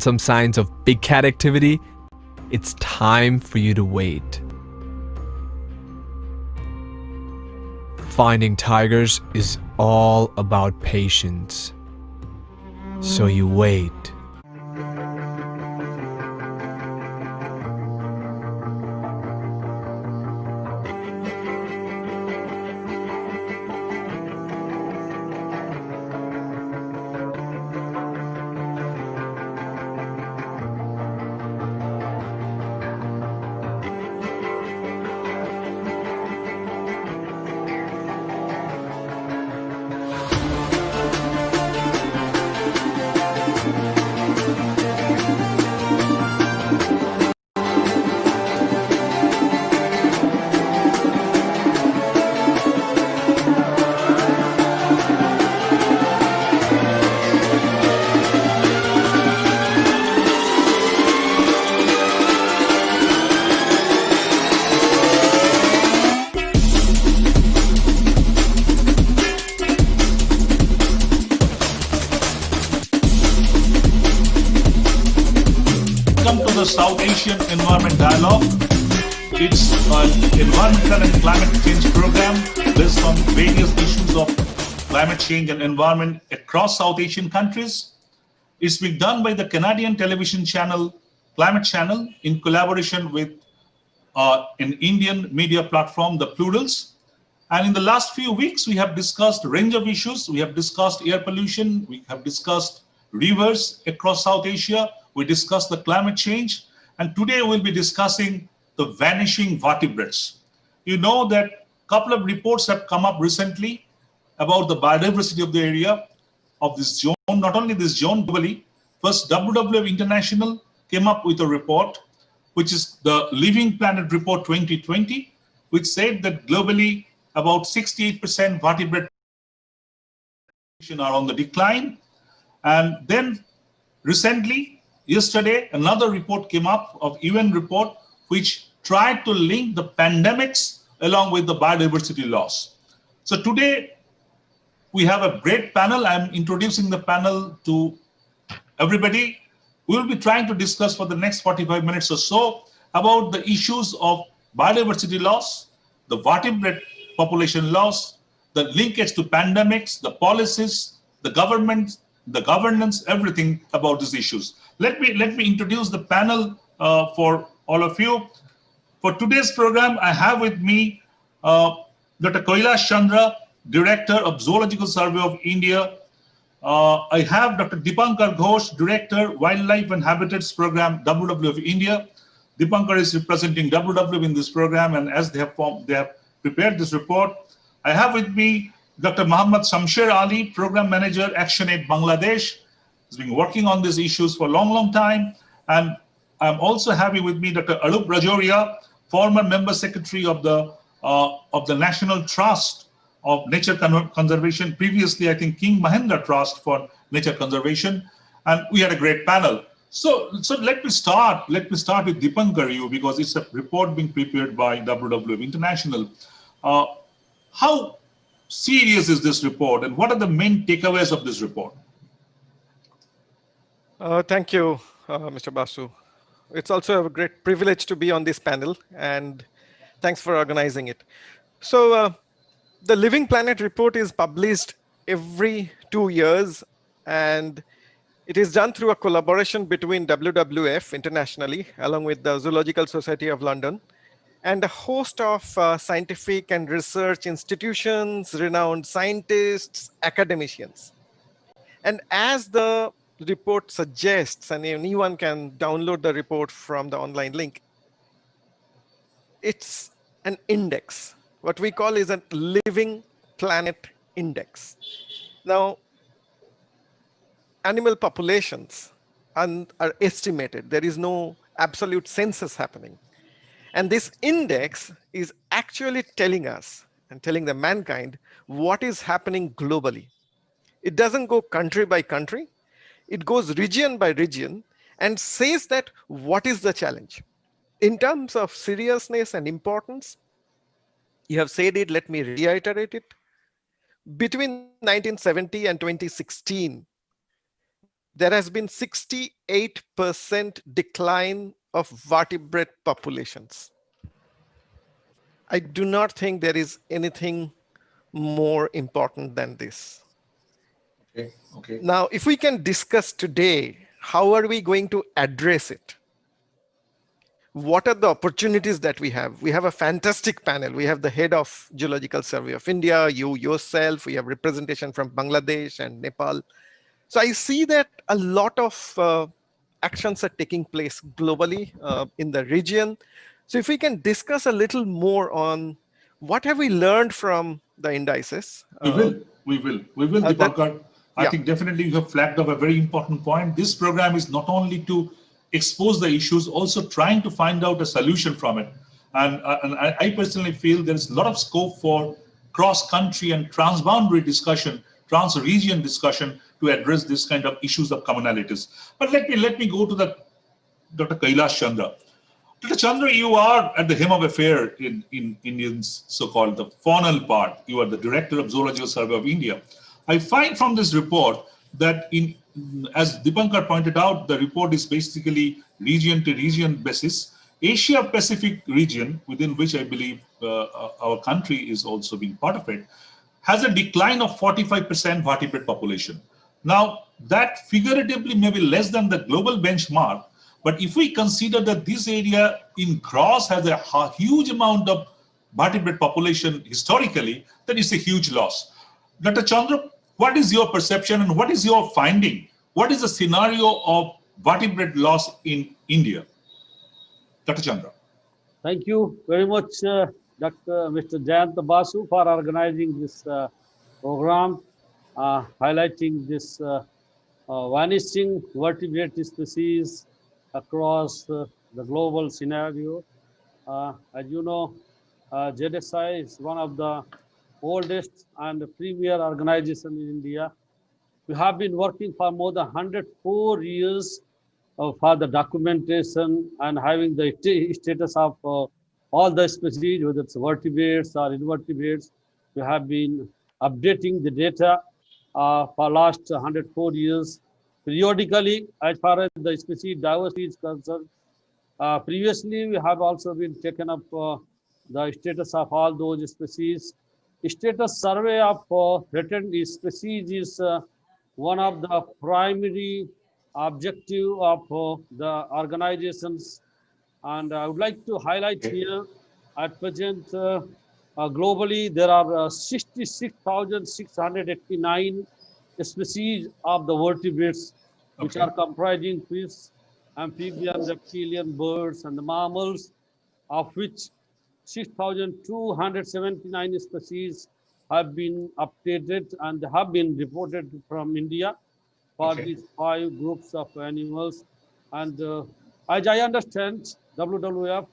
some signs of big cat activity, it's time for you to wait. Finding tigers is all about patience. So you wait. Welcome to the South Asian Environment Dialogue. It's an environmental and climate change program based on various issues of climate change and environment across South Asian countries. It's been done by the Canadian television channel, Climate Channel, in collaboration with an Indian media platform, The Plurals. And in the last few weeks, we have discussed a range of issues. We have discussed air pollution. We have discussed rivers across South Asia. We discussed the climate change. And today we'll be discussing the vanishing vertebrates. You know that a couple of reports have come up recently about the biodiversity of the area of this zone, not only this zone globally. First, WWF International came up with a report, which is the Living Planet Report 2020, which said that globally about 68% vertebrate are on the decline. And then recently, yesterday, another report came up of UN report, which tried to link the pandemics along with the biodiversity loss. So today, we have a great panel. I'm introducing the panel to everybody. We'll be trying to discuss for the next 45 minutes or so about the issues of biodiversity loss, the vertebrate population loss, the linkage to pandemics, the policies, the government, the governance, everything about these issues. Let me introduce the panel for all of you. For today's program, I have with me Dr. Kailash Chandra, Director of Zoological Survey of India. I have Dr. Dipankar Ghosh, Director, Wildlife and Habitats Program, WWF India. Dipankar is representing WWF in this program, and as they have prepared this report. I have with me Dr. Muhammad Shamsher Ali, Program Manager, ActionAid Bangladesh. He's been working on these issues for a long time. And I'm also having with me Dr. Arup Rajoria, former Member Secretary of the National Trust of Nature Conservation. Previously, I think King Mahendra Trust for Nature Conservation. And we had a great panel. So let me start with Dipankar, because it's a report being prepared by WWF International. How serious is this report, and what are the main takeaways of this report? Thank you, Mr. Basu. It's also a great privilege to be on this panel, and thanks for organizing it. So the Living Planet report is published every 2 years, and it is done through a collaboration between WWF internationally, along with the Zoological Society of London, and a host of scientific and research institutions, renowned scientists, academicians. And as the report suggests, and anyone can download the report from the online link, it's an index. What we call is a Living Planet Index. Now, animal populations are estimated. There is no absolute census happening. And this index is actually telling us and telling the mankind what is happening globally. It doesn't go country by country. It goes region by region and says that what is the challenge. In terms of seriousness and importance, you have said it, let me reiterate it. Between 1970 and 2016, there has been 68% decline of vertebrate populations. I do not think there is anything more important than this. Okay. Okay. Now, if we can discuss today, how are we going to address it? What are the opportunities that we have? We have a fantastic panel. We have the head of Geological Survey of India, you yourself, we have representation from Bangladesh and Nepal. So I see that a lot of actions are taking place globally in the region. So if we can discuss a little more on what have we learned from the indices? We will, Dipankar. I yeah. think definitely you have flagged up a very important point. This program is not only to expose the issues, also trying to find out a solution from it. And I personally feel there's a lot of scope for cross-country and transboundary discussion, trans-region discussion to address this kind of issues of commonalities. But let me go to the Dr. Kailash Chandra. Dr. Chandra, you are at the hem of affair in Indians, so-called the faunal part. You are the director of Zoological Survey of India. I find from this report that as Dipankar pointed out, the report is basically region to region basis. Asia Pacific region, within which I believe our country is also being part of it, has a decline of 45% vertebrate population. Now, that figuratively may be less than the global benchmark, but if we consider that this area in gross has a huge amount of vertebrate population historically, then it's a huge loss. Dr. Chandra, what is your perception and what is your finding? What is the scenario of vertebrate loss in India? Dr. Chandra. Thank you very much, Mr. Jayant Basu, for organizing this program, highlighting this vanishing vertebrate species across the global scenario. As you know, ZSI is one of the oldest and premier organization in India. We have been working for more than 104 years for the documentation and having the status of all the species, whether it's vertebrates or invertebrates. We have been updating the data for last 104 years. Periodically, as far as the species diversity is concerned, previously we have also been taken up the status of all those species. Status survey of threatened species is one of the primary objective of the organizations, and I would like to highlight here at present globally there are 66,689 species of the vertebrates, which are comprising fish, amphibian, reptilian, birds, and the mammals, of which 6,279 species have been updated and have been reported from India for these 5 groups of animals. And as I understand, WWF,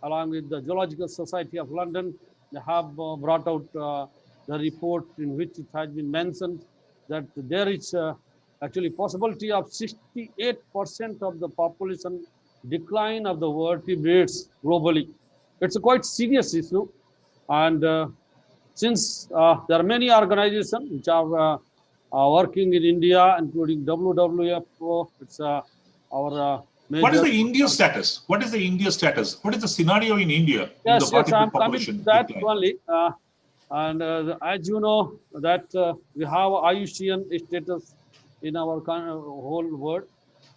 along with the Zoological Society of London, they have brought out the report in which it has been mentioned that there is actually possibility of 68% of the population decline of the vertebrates globally. It's a quite serious issue, and since there are many organizations which are working in India, including WWF, it's our major. What is the India status? What is the India status? What is the scenario in India? Yes, in the yes, I'm coming to that decline? only. And as you know, that we have IUCN status in our whole world,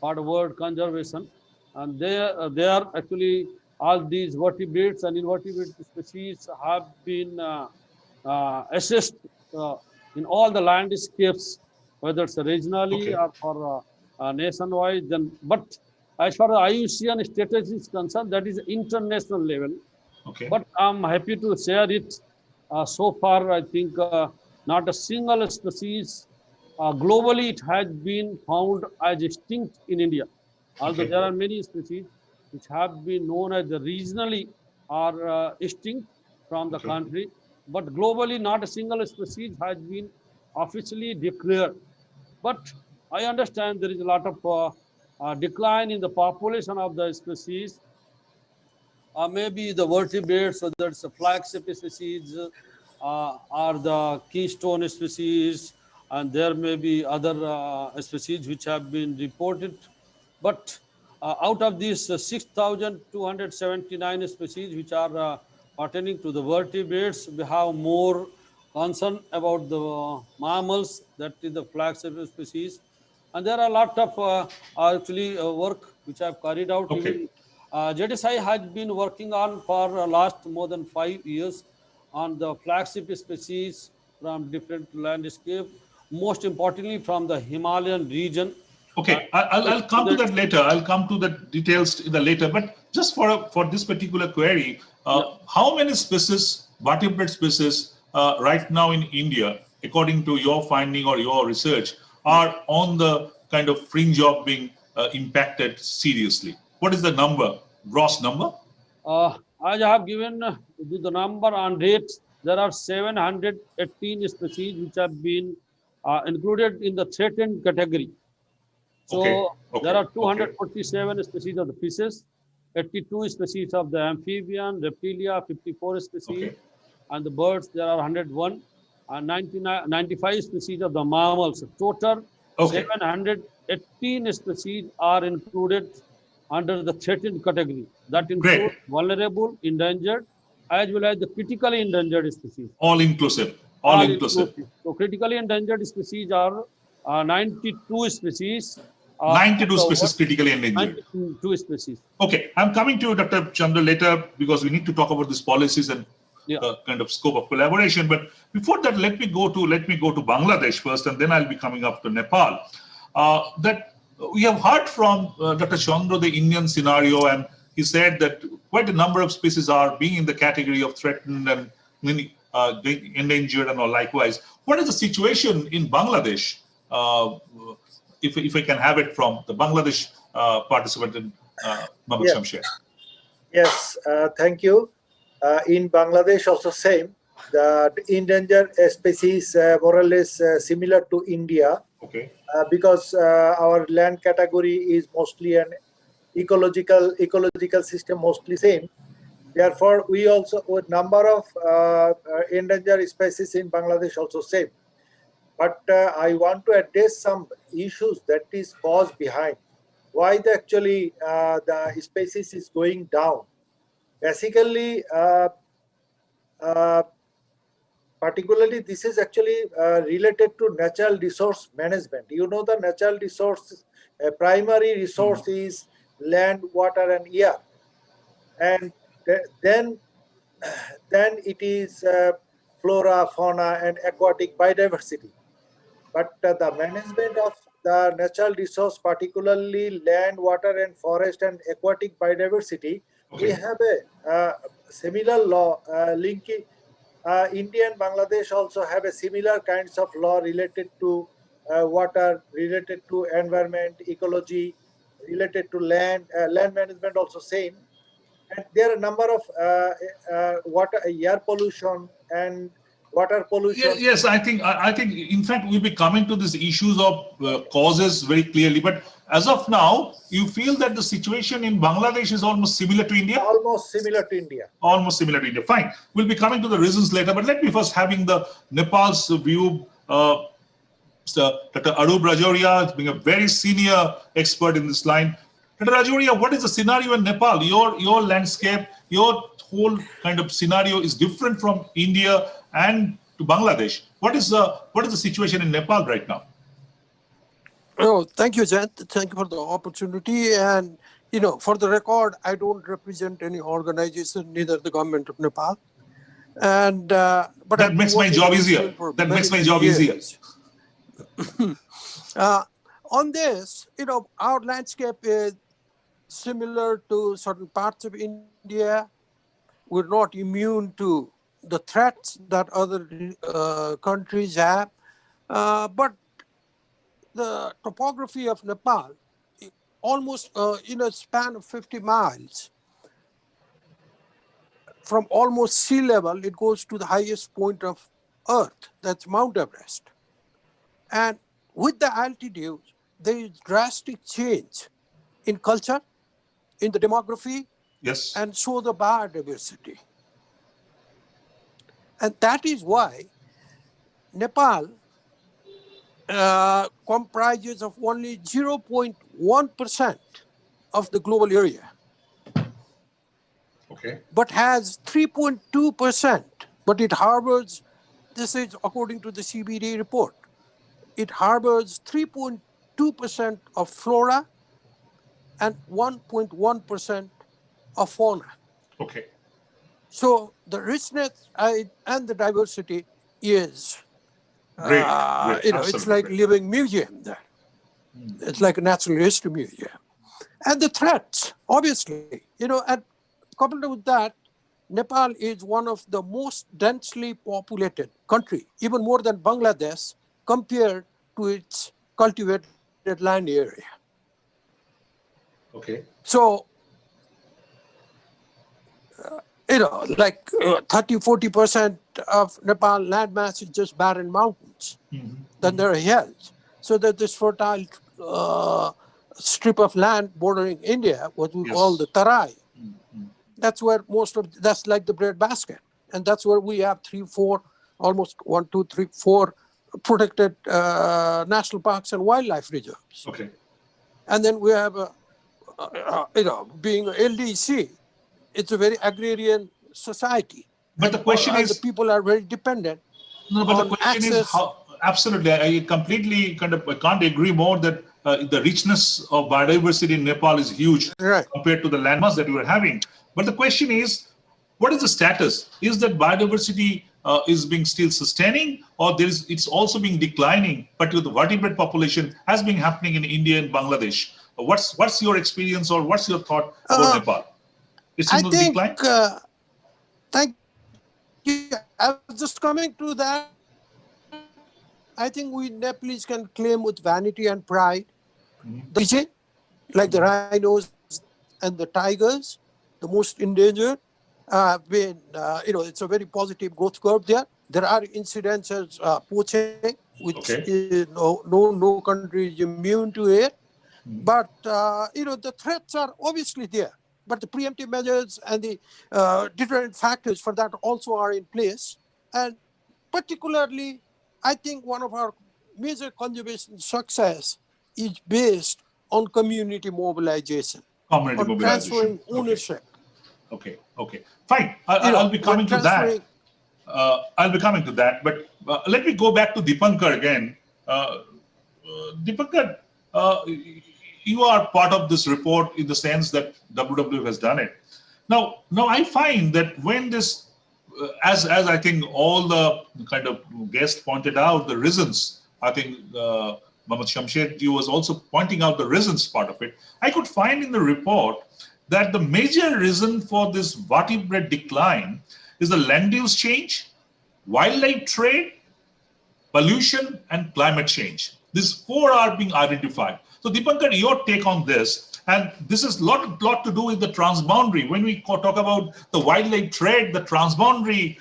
part of world conservation, and they are actually all these vertebrates and invertebrate species have been assessed in all the landscapes, whether it's regionally or nationwide. Then, but as far as IUCN status is concerned, that is international level. But I'm happy to share it. So far, I think not a single species globally it has been found as extinct in India. Although there are many species which have been known as regionally are extinct from the country, but globally not a single species has been officially declared. But I understand there is a lot of decline in the population of the species. Maybe the vertebrates, so that's the flagship species, or the keystone species, and there may be other species which have been reported. But out of these 6,279 species which are pertaining to the vertebrates, we have more concern about the mammals, that is the flagship species. And there are a lot of actually work which I have carried out. Okay. Even JDSI has been working on for last more than 5 years on the flagship species from different landscape, most importantly from the Himalayan region. Okay, I'll come to that later. I'll come to the details in the later. But just for this particular query, how many species, vertebrate species, right now in India, according to your finding or your research, are on the kind of fringe of being impacted seriously? What is the number, gross number? As I have given the number on rates, there are 718 species which have been included in the threatened category. So there are 247 species of the fishes, 82 species of the amphibian, reptilia, 54 species, and the birds there are 101, and 95 species of the mammals. Total 718 species are included under the threatened category. That includes vulnerable, endangered, as well as the critically endangered species. All inclusive. All inclusive. So critically endangered species are 92 species. 92 species critically endangered. 92 species. Okay, I'm coming to Dr. Chandra later because we need to talk about these policies and kind of scope of collaboration. But before that, let me go to Bangladesh first, and then I'll be coming up to Nepal. That we have heard from Dr. Chandra the Indian scenario, and he said that quite a number of species are being in the category of threatened and endangered and all likewise. What is the situation in Bangladesh? If I can have it from the Bangladesh participant, Mohammed Shamsher. Yes, thank you. In Bangladesh also same. The endangered species more or less similar to India. Okay. Because our land category is mostly an ecological system, mostly same. Therefore, we also with number of endangered species in Bangladesh also same. But I want to address some issues that is caused behind why actually the species is going down. Basically, particularly this is actually related to natural resource management. You know, the natural resource, primary resource is land, water, and air, and then it is flora, fauna, and aquatic biodiversity. But the management of the natural resource, particularly land, water, and forest and aquatic biodiversity, we have a similar law linking. India and Bangladesh also have a similar kinds of law related to water, related to environment, ecology, related to land management also same. And there are a number of water, air pollution and water pollution. Yes, I think in fact we'll be coming to these issues of causes very clearly. But as of now, you feel that the situation in Bangladesh is almost similar to India? Almost similar to India. Almost similar to India. Fine. We'll be coming to the reasons later. But let me first having the Nepal's view. Dr. Arup Rajoria, being a very senior expert in this line. Dr. Rajoria, what is the scenario in Nepal? Your landscape, your whole kind of scenario is different from India and to Bangladesh. What is the situation in Nepal right now? Oh, thank you, Jayant. Thank you for the opportunity. And, for the record, I don't represent any organization, neither the government of Nepal. And but that makes my job easier. That makes my job easier. On this, our landscape is similar to certain parts of India. We're not immune to the threats that other countries have, but the topography of Nepal, almost in a span of 50 miles, from almost sea level, it goes to the highest point of Earth, that's Mount Everest. And with the altitude, there is drastic change in culture, in the demography, yes, and so the biodiversity. And that is why Nepal comprises of only 0.1% of the global area, Okay. but has 3.2%. But it harbors, this is according to the CBD report, it harbors 3.2% of flora and 1.1% of fauna. Okay. So the richness and the diversity is, Great. Great. it's Absolutely like great. living museum there. It's like a natural history museum. And the threats, obviously, and coupled with that, Nepal is one of the most densely populated country, even more than Bangladesh, compared to its cultivated land area. Okay. So, like 30-40% of Nepal landmass is just barren mountains. Then there are hills. So that this fertile strip of land bordering India, what we call the Tarai, that's where that's like the breadbasket. And that's where we have 3, 4, almost 1, 2, 3, 4 protected national parks and wildlife reserves. Okay. And then we have, being LDC, it's a very agrarian society. But the question and is, the people are very dependent. no, but the on question is access. how, absolutely, I completely I can't agree more that the richness of biodiversity in Nepal is huge Right. compared to the landmass that we are having. But the question is, what is the status? Is that biodiversity is being still sustaining, or it's also being declining, particularly the vertebrate population has been happening in India and Bangladesh? What's your experience, or what's your thought about Nepal? It's I in the think, decline? thank you. I was just coming to that. I think we Nepalese can claim with vanity and pride the region, like the rhinos and the tigers, the most endangered. It's a very positive growth curve there. There are incidences poaching, which no country is immune to it. But the threats are obviously there. But the preemptive measures and the different factors for that also are in place. And particularly, I think one of our major conservation success is based on community mobilization, Community on mobilization. transferring ownership. Okay. Fine. I'll be coming to that. I'll be coming to that. But let me go back to Dipankar again. Dipankar, you are part of this report in the sense that WWF has done it. Now I find that when this, as I think all the kind of guests pointed out, the reasons, I think Mohammad Shamshed was also pointing out the reasons part of it. I could find in the report that the major reason for this vertebrate decline is the land use change, wildlife trade, pollution, and climate change. These 4 are being identified. So Dipankar, your take on this, and this is lot to do with the transboundary. When we talk about the wildlife trade, the transboundary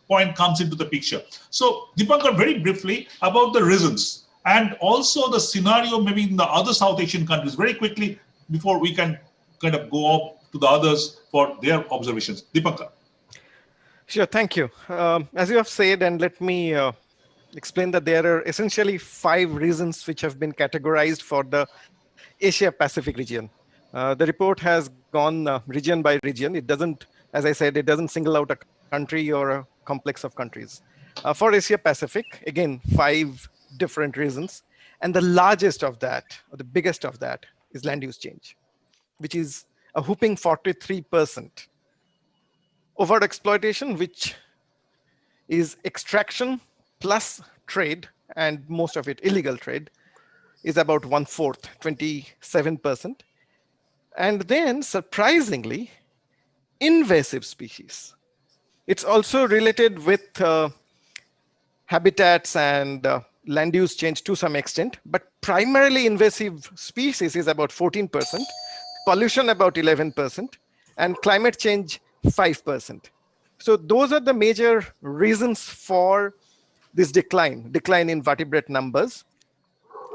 point comes into the picture. So Dipankar, very briefly about the reasons and also the scenario maybe in the other South Asian countries, very quickly before we can kind of go up to the others for their observations. Dipankar. Sure, thank you. As you have said, and let me explain that there are essentially 5 reasons which have been categorized for the Asia Pacific region. The report has gone region by region. It doesn't, as I said, it doesn't single out a country or a complex of countries. For Asia Pacific, again, 5 different reasons. And the largest of that, or the biggest of that, is land use change, which is a whopping 43%. Overt exploitation, which is extraction plus trade, and most of it illegal trade, is about 1/4, 27%. And then, surprisingly, invasive species. It's also related with habitats and land use change to some extent, but primarily invasive species is about 14%, pollution about 11%, and climate change 5%. So those are the major reasons for this decline in vertebrate numbers.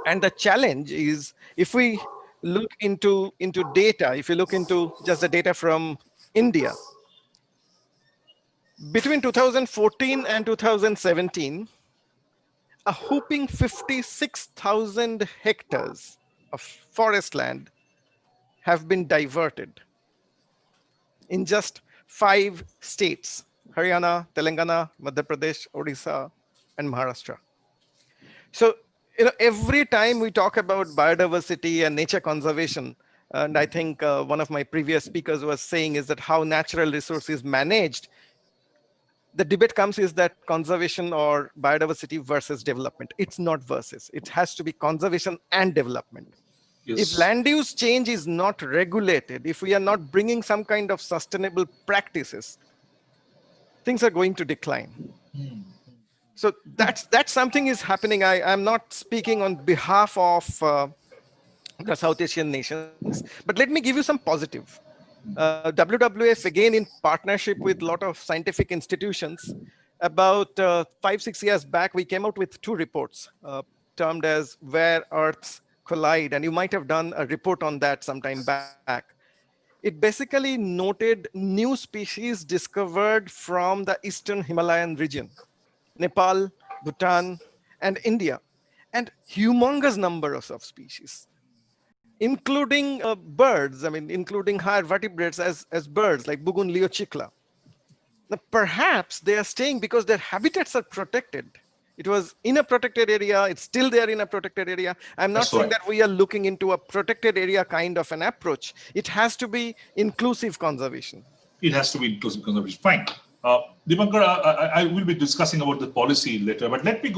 And the challenge is, if we look into data, if you look into just the data from India, between 2014 and 2017, a whooping 56,000 hectares of forest land have been diverted in just 5 states: Haryana, Telangana, Madhya Pradesh, Odisha, and Maharashtra. So, every time we talk about biodiversity and nature conservation, and I think one of my previous speakers was saying is that how natural resource is managed, the debate comes is that conservation or biodiversity versus development. It's not versus, it has to be conservation and development. If Yes. land use change is not regulated, if we are not bringing some kind of sustainable practices, things are going to decline. So that's something is happening. I'm not speaking on behalf of the South Asian nations, but let me give you some positive. WWF, again in partnership with a lot of scientific institutions, about 5-6 years back, we came out with 2 reports termed as Where Earths Collide, and you might have done a report on that sometime back. It basically noted new species discovered from the Eastern Himalayan region, Nepal, Bhutan, and India, and humongous numbers of species, including birds, including higher vertebrates as birds like Bugun leochikla. Now, perhaps they are staying because their habitats are protected. It was in a protected area, it's still there in a protected area. I'm not saying that we are looking into a protected area kind of an approach. It has to be inclusive conservation. It has to be inclusive conservation. Fine. Dipankar, I will be discussing about the policy later, but let me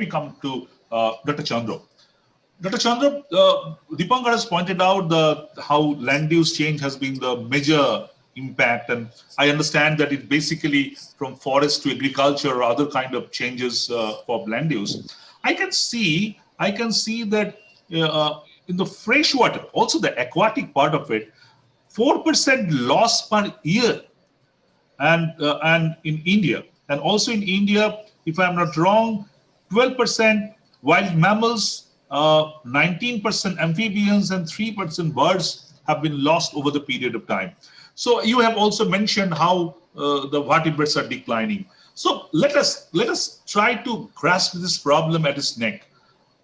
come to Dr. Chandra. Dr. Chandra, Dipankar has pointed out how land use change has been the major impact, and I understand that it basically from forest to agriculture or other kind of changes for land use. I can see that in the freshwater, also the aquatic part of it, 4% loss per year, and in India, and also in India, if I'm not wrong, 12% wild mammals, 19% amphibians, and 3% birds have been lost over the period of time. So you have also mentioned how the vertebrates are declining. So let us try to grasp this problem at its neck.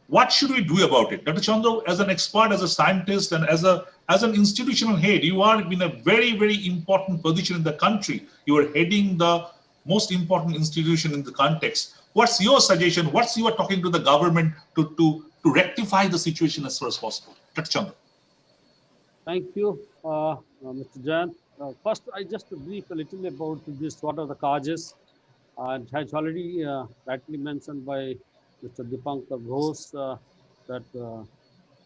What should we do about it? Dr. Chandra, as an expert, as a scientist, and as an institutional head, you are in a very, very important position in the country. You are heading the most important institution in the context. What's your suggestion? What's your talking to the government to rectify the situation as far as possible? Dr. Chandra. Thank you, Mr. Jayant. First, I just brief a little about this. What are the causes? It has already rightly mentioned by Mr. Dipankar Ghosh that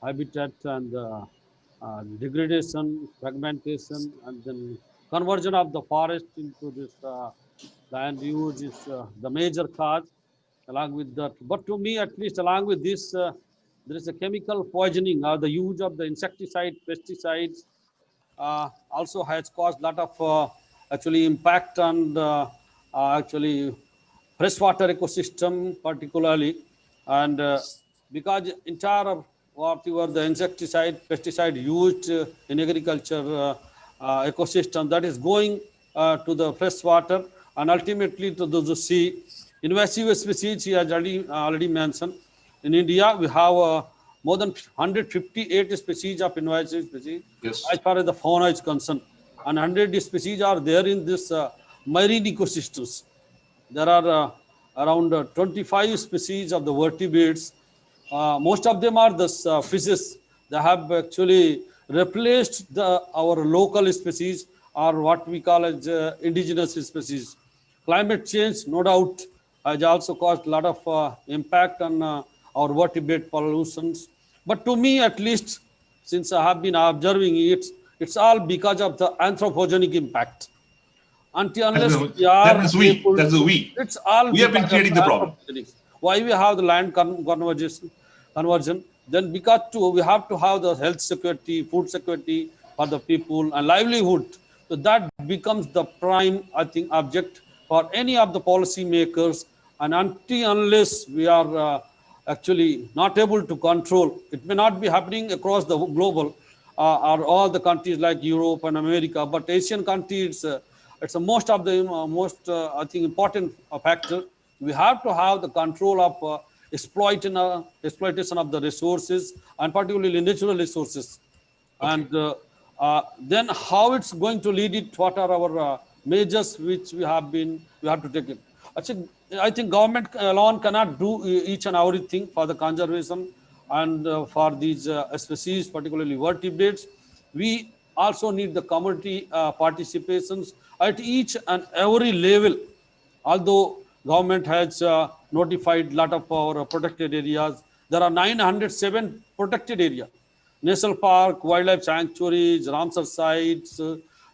habitat and degradation, fragmentation, and then conversion of the forest into this land use is the major cause. Along with that, but to me, at least, along with this, there is a chemical poisoning or the use of the insecticide, pesticides, also has caused a lot of actually impact on the actually freshwater ecosystem particularly, and because entire whatever the insecticide, pesticide used in agriculture ecosystem, that is going to the freshwater and ultimately to the sea. Invasive species, he has already mentioned. In India, we have more than 158 species of invasive species, yes, as far as the fauna is concerned. And 100 species are there in this marine ecosystems. There are around 25 species of the vertebrates. Most of them are the fishes. They have actually replaced our local species, or what we call as indigenous species. Climate change, no doubt, has also caused a lot of impact on our vertebrate pollutions. But to me, at least, since I have been observing it, it's all because of the anthropogenic impact. Until unless we are able, it's all we have been creating the problem. Why we have the land conversion? Then because we have to have the health security, food security for the people and livelihood. So that becomes the prime, I think, object for any of the policy makers. And until unless we are actually not able to control, it may not be happening across the global or all the countries like Europe and America, but Asian countries, it's most of the I think important factor. We have to have the control of exploitation of the resources, and particularly natural resources. And then how it's going to lead it, what are our measures which we have to take it. I think government alone cannot do each and everything for the conservation and for these species, particularly vertebrates. We also need the community participations at each and every level. Although government has notified lot of our protected areas, there are 907 protected areas. National park, wildlife sanctuaries, Ramsar sites,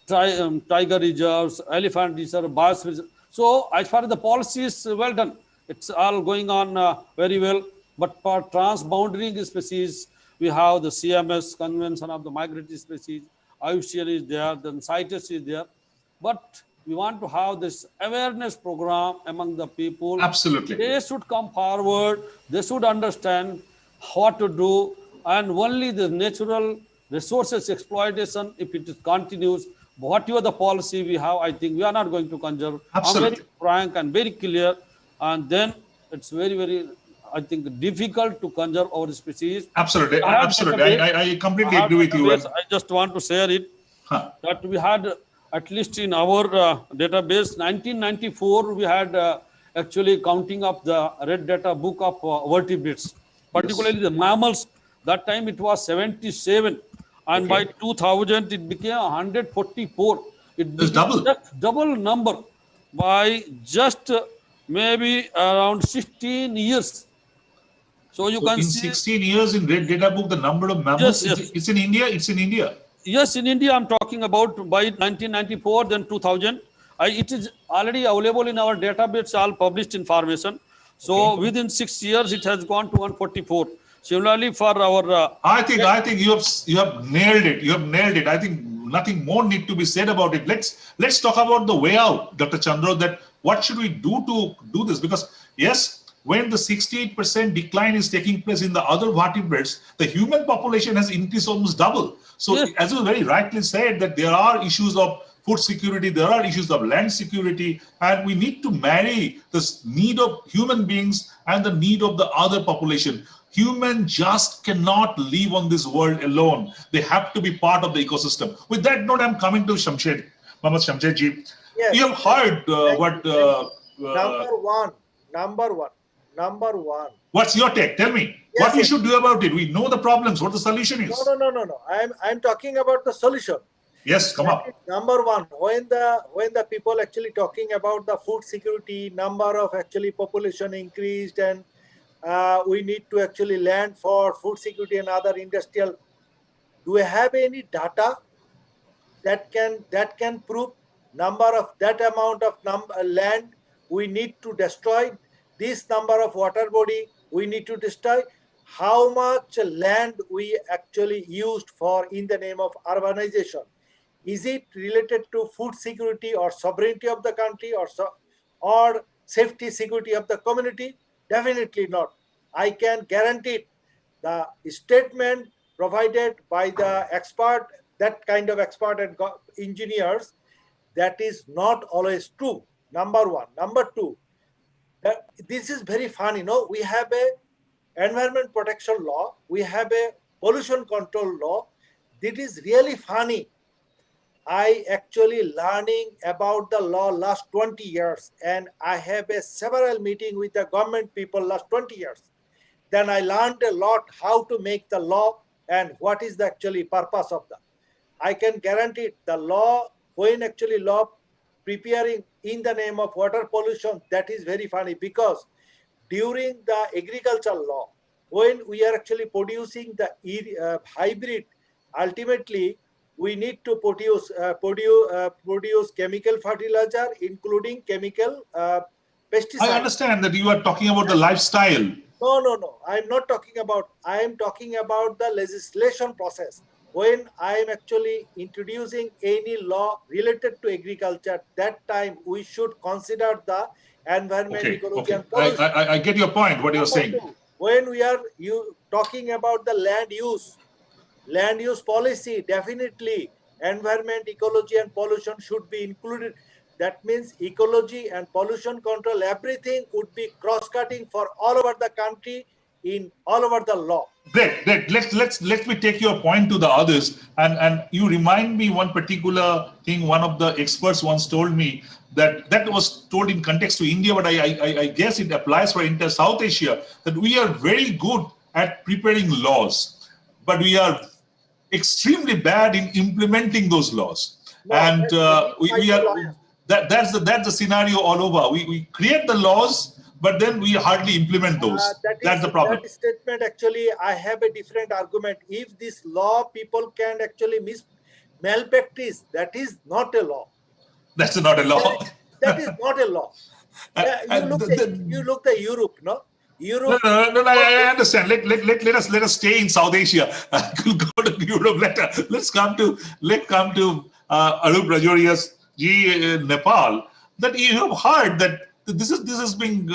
tiger reserves, elephant reserve, biosphere. So as far as the policy is well done, it's all going on very well. But for transboundary species, we have the CMS, Convention of the Migratory Species, IUCN is there, then CITES is there. But we want to have this awareness program among the people. Absolutely. They should come forward. They should understand what to do. And only the natural resources exploitation, if it continues, whatever the policy we have, I think we are not going to conserve. Absolutely. I'm very frank and very clear. And then it's very, very, I think, difficult to conserve our species. Absolutely. Absolutely. I completely agree with you. I just want to share it. That we had, at least in our database, 1994, we had actually counting up the red data book of vertebrates, particularly the mammals. That time it was 77, and by 2000 it became 144. It's double number by just maybe around 16 years. So you can see 16 years in red data book, the number of mammals. Yes. It's in India. It's in India. Yes, in India, I'm talking about by 1994, then 2000. It is already available in our database, all published information. So within 6 years, it has gone to 144. Similarly, for our... I think you have nailed it. You have nailed it. I think nothing more need to be said about it. Let's talk about the way out, Dr. Chandra, that what should we do to do this? Because yes, when the 68% decline is taking place in the other vertebrates, the human population has increased almost double. So as you very rightly said, that there are issues of food security, there are issues of land security, and we need to marry this need of human beings and the need of the other population. Humans just cannot live on this world alone. They have to be part of the ecosystem. With that note, I'm coming to Shamshed, Mohammad Shamshed ji. Yes. You have heard what... Number one. What's your take? Tell me. Yes, what we should do about it. We know the problems, what the solution is. No. I'm talking about the solution. Yes, come up. Number one, when the people actually talking about the food security, number of actually population increased, and we need to actually land for food security and other industrial. Do we have any data that can prove number of that amount of land we need to destroy, this number of water body we need to destroy, how much land we actually used for in the name of urbanization? Is it related to food security or sovereignty of the country or safety security of the community? Definitely not. I can guarantee it. The statement provided by the expert, that kind of expert and engineers, that is not always true. Number one. Number two, this is very funny. We have a environment protection law. We have a pollution control law. This is really funny. I actually learning about the law last 20 years, and I have several meeting with the government people last 20 years. Then I learned a lot how to make the law and what is the actually purpose of that. I can guarantee the law, when actually law preparing in the name of water pollution, that is very funny, because during the agricultural law, when we are actually producing the hybrid, ultimately we need to produce chemical fertilizer, including chemical pesticides. I understand that you are talking about the lifestyle. No. I'm not talking about. I am talking about the legislation process. When I am actually introducing any law related to agriculture, that time we should consider the environment, ecology, and pollution. I get your point, what you're saying. When we are talking about the land use policy, definitely environment, ecology, and pollution should be included. that means ecology and pollution control, everything would be cross-cutting for all over the country in all over the law. Great. Let me take your point to the others. And you remind me one particular thing. One of the experts once told me that was told in context to India, but I guess it applies for entire South Asia, that we are very good at preparing laws, but we are extremely bad in implementing those laws. No, And we are. that's the scenario all over. We create the laws, but then we hardly implement those. That's the problem. That statement, actually, I have a different argument. If this law people can actually malpractice, that is not a law. That's not a law. That is not a law. You look at Europe, no? Europe. No, I understand. Let us stay in South Asia. We'll go to Europe later. Let's come to Arup Rajoria's Nepal. That you have heard that this is being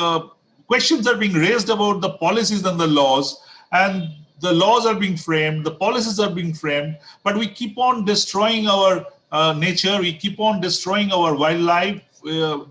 questions are being raised about the policies and the laws, and the laws are being framed, the policies are being framed, but we keep on destroying our nature, we keep on destroying our wildlife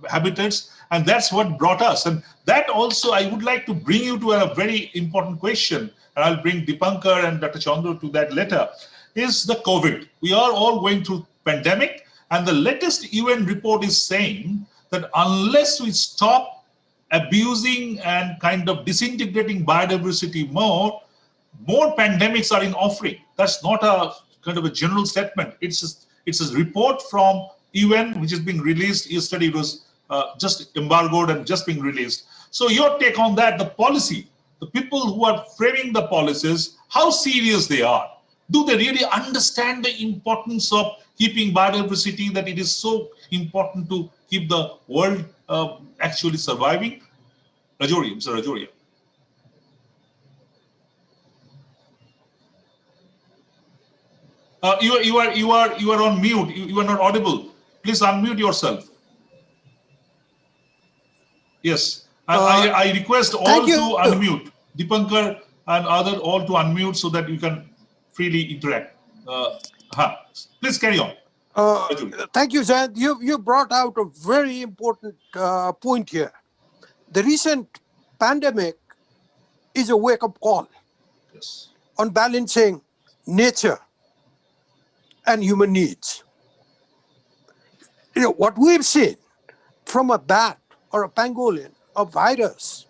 habitats, and that's what brought us. And that also, I would like to bring you to a very important question, and I'll bring Dipankar and Dr. Chandra to that later, is the COVID. We are all going through pandemic, and the latest UN report is saying that unless we stop abusing and kind of disintegrating biodiversity more pandemics are in offering. That's not a kind of a general statement. It's a report from UN which is being released yesterday. It was just embargoed and just being released. So your take on that, the policy, the people who are framing the policies, how serious they are. Do they really understand the importance of keeping biodiversity, that it is so important to keep the world actually surviving? Rajoria, Mr. Rajoria. You are on mute. You are not audible. Please unmute yourself. Yes, I request all to unmute. Dipankar and other all to unmute so that you can freely interact. Please carry on. Thank you, Zayant. You brought out a very important point here. The recent pandemic is a wake-up call on balancing nature and human needs. You know, what we've seen from a bat or a pangolin, a virus,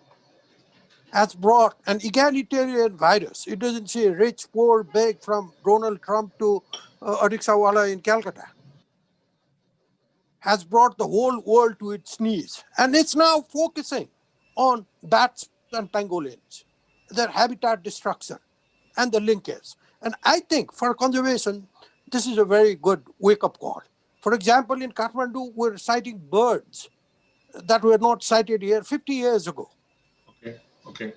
has brought an egalitarian virus. It doesn't say rich, poor, big, from Donald Trump to Ariksawala in Calcutta. Has brought the whole world to its knees. And it's now focusing on bats and pangolins, their habitat destruction and the linkage. And I think for conservation, this is a very good wake-up call. For example, in Kathmandu, we're sighting birds that were not sighted here 50 years ago. Okay.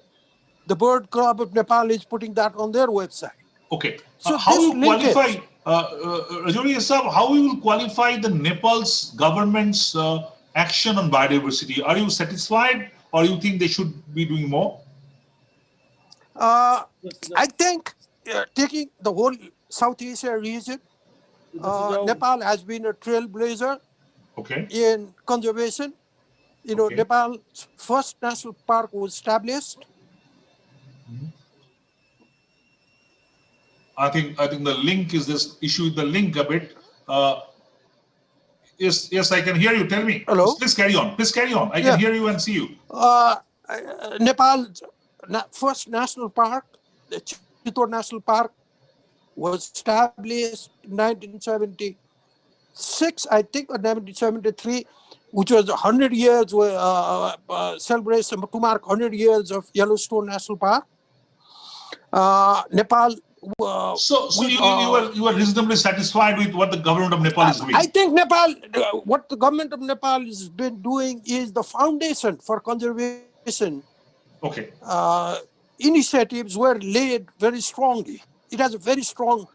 The Bird Club of Nepal is putting that on their website. Okay. So how you qualify, Rajoria Sahab, how you will qualify the Nepal's government's action on biodiversity? Are you satisfied, or you think they should be doing more? I think taking the whole South Asia region, Nepal has been a trailblazer in conservation. You know, Nepal's first national park was established. I think the link is this issue with the link a bit. Yes, I can hear you. Tell me. Hello? Please carry on. I can hear you and see you. Nepal's first national park, the Chittor National Park, was established in 1976, I think, or 1973, which was 100 years celebration to mark 100 years of Yellowstone National Park. Nepal. So you are reasonably satisfied with what the government of Nepal is doing? I think Nepal, what the government of Nepal has been doing is the foundation for conservation. Initiatives were laid very strongly. It has a very strong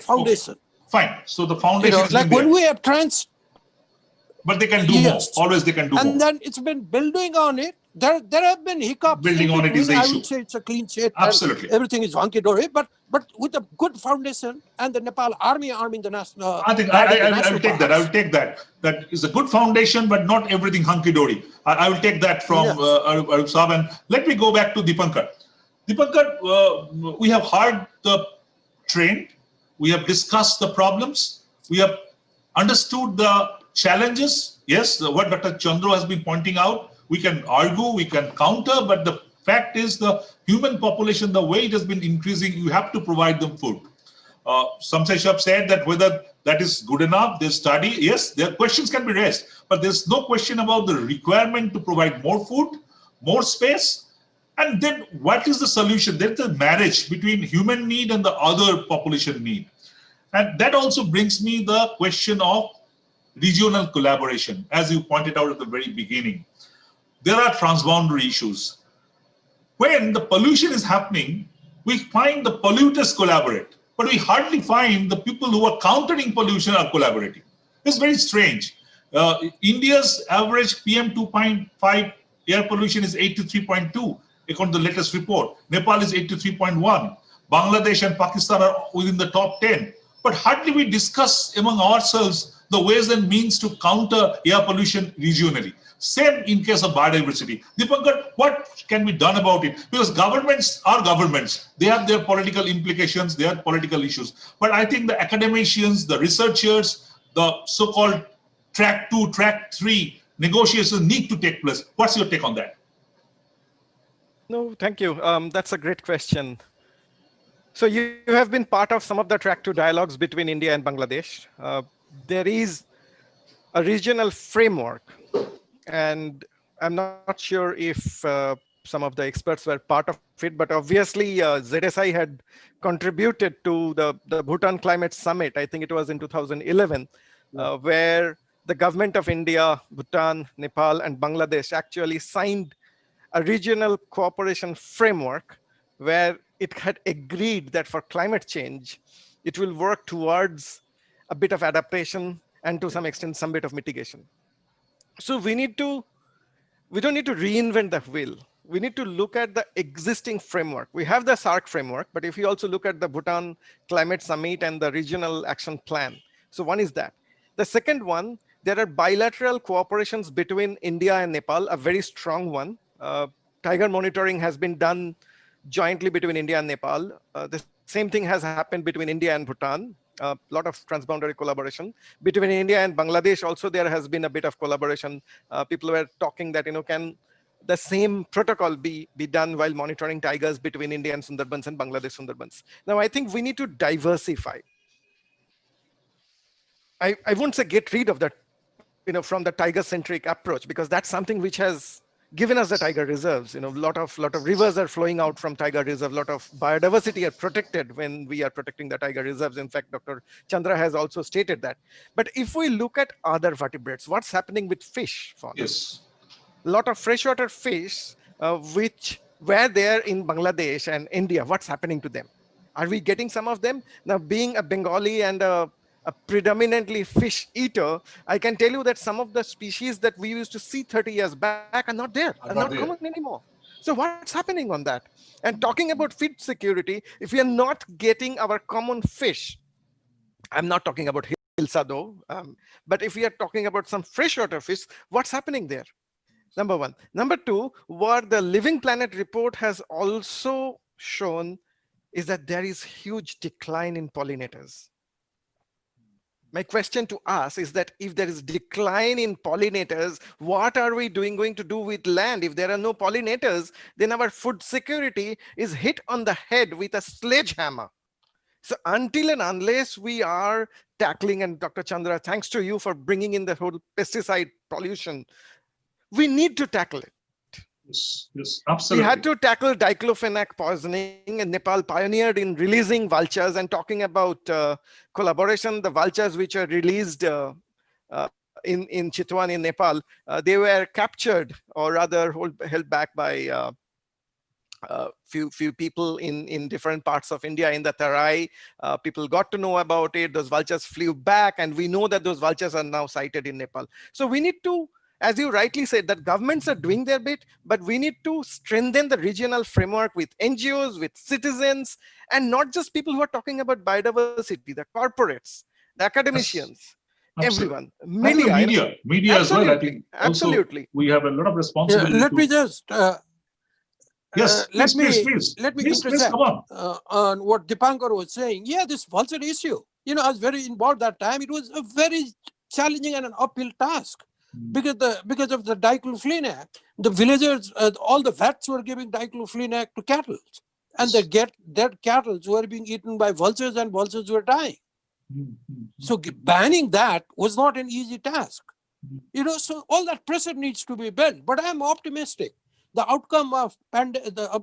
foundation. Fine. So the foundation is like when we have but they can do more. Always they can do more. And then it's been building on it. there have been hiccups Building in on it is between. the I issue. would say it's a clean sheet Absolutely. and everything is hunky dory. But with a good foundation and the Nepal army arming the national, I think guarding the I national will take that. I parks. will take that. That is a good foundation, but not everything hunky dory. I will take that from Yes. Arup Saab. And let me go back to Dipankar. Dipankar, we have heard the trend. We have discussed the problems. We have understood the challenges. Yes, what Dr. Chandra has been pointing out. We can argue, we can counter, but the fact is the human population, the way it has been increasing, you have to provide them food. Samsay Shah said that whether that is good enough, they study. Yes, their questions can be raised, but there's no question about the requirement to provide more food, more space. And then what is the solution? There's a marriage between human need and the other population need. And that also brings me the question of regional collaboration, as you pointed out at the very beginning. There are transboundary issues. When the pollution is happening, we find the polluters collaborate, but we hardly find the people who are countering pollution are collaborating. It's very strange. India's average PM 2.5 air pollution is 83.2, according to the latest report. Nepal is 83.1. Bangladesh and Pakistan are within the top 10. But hardly we discuss among ourselves the ways and means to counter air pollution regionally. Same in case of biodiversity. Dipankar, what can be done about it? Because governments are governments. They have their political implications, they have political issues. But I think the academicians, the researchers, the so-called track 2, track 3 negotiations need to take place. What's your take on that? No, thank you. That's a great question. So you have been part of some of the track 2 dialogues between India and Bangladesh. There is a regional framework, and I'm not sure if some of the experts were part of it, but obviously ZSI had contributed to the Bhutan Climate Summit. I think it was in 2011, where the government of India, Bhutan, Nepal, and Bangladesh actually signed a regional cooperation framework where it had agreed that for climate change, it will work towards a bit of adaptation and to some extent, some bit of mitigation. So we don't need to reinvent the wheel. We need to look at the existing framework. We have the SARC framework, but if you also look at the Bhutan Climate Summit and the regional action plan. So one is that. The second one, there are bilateral cooperations between India and Nepal, a very strong one. Tiger monitoring has been done jointly between India and Nepal. The same thing has happened between India and Bhutan. A lot of transboundary collaboration between India and Bangladesh. Also, there has been a bit of collaboration. People were talking that, can the same protocol be done while monitoring tigers between India and Sundarbans and Bangladesh Sundarbans? Now, I think we need to diversify. I won't say get rid of that, from the tiger-centric approach, because that's something which has given us the tiger reserves. A lot of rivers are flowing out from tiger reserve. A lot of biodiversity are protected when we are protecting the tiger reserves. In fact, Dr. Chandra has also stated that. But if we look at other vertebrates, what's happening with fish fauna? Yes. A lot of freshwater fish, which were there in Bangladesh and India, what's happening to them? Are we getting some of them? Now, being a Bengali and a predominantly fish eater, I can tell you that some of the species that we used to see 30 years back are not there, are not common anymore. So what's happening on that? And talking about feed security, if we are not getting our common fish, I'm not talking about hilsa though, but if we are talking about some freshwater fish, what's happening there? Number one. Number two, what the Living Planet report has also shown is that there is huge decline in pollinators. My question to us is that if there is decline in pollinators, what are we going to do with land? If there are no pollinators, then our food security is hit on the head with a sledgehammer. So until and unless we are tackling, and Dr. Chandra, thanks to you for bringing in the whole pesticide pollution, we need to tackle it. Yes, absolutely. We had to tackle diclofenac poisoning, and Nepal pioneered in releasing vultures. And talking about collaboration, the vultures which are released in Chitwan in Nepal, they were captured, or rather held back by few people in different parts of India in the Tarai. People got to know about it. Those vultures flew back, and we know that those vultures are now sighted in Nepal. So we need to as you rightly said, that governments are doing their bit, but we need to strengthen the regional framework with NGOs, with citizens, and not just people who are talking about biodiversity, the corporates, the Yes, academicians, absolutely. everyone, I think the media, media as well. I think absolutely, also absolutely. we have a lot of Yeah, responsibility let to. me just Yes, let please, me let me please, come interject on. on what Dipankar was saying. Yeah, this vulture issue. You know, I was very involved that time. It was a very challenging and an uphill task because of the diclofenac. The villagers, all the vets were giving diclofenac to cattle, and the dead cattle were being eaten by vultures, and vultures were dying. So banning that was not an easy task. You know, so all that pressure needs to be built. But I am optimistic. The outcome of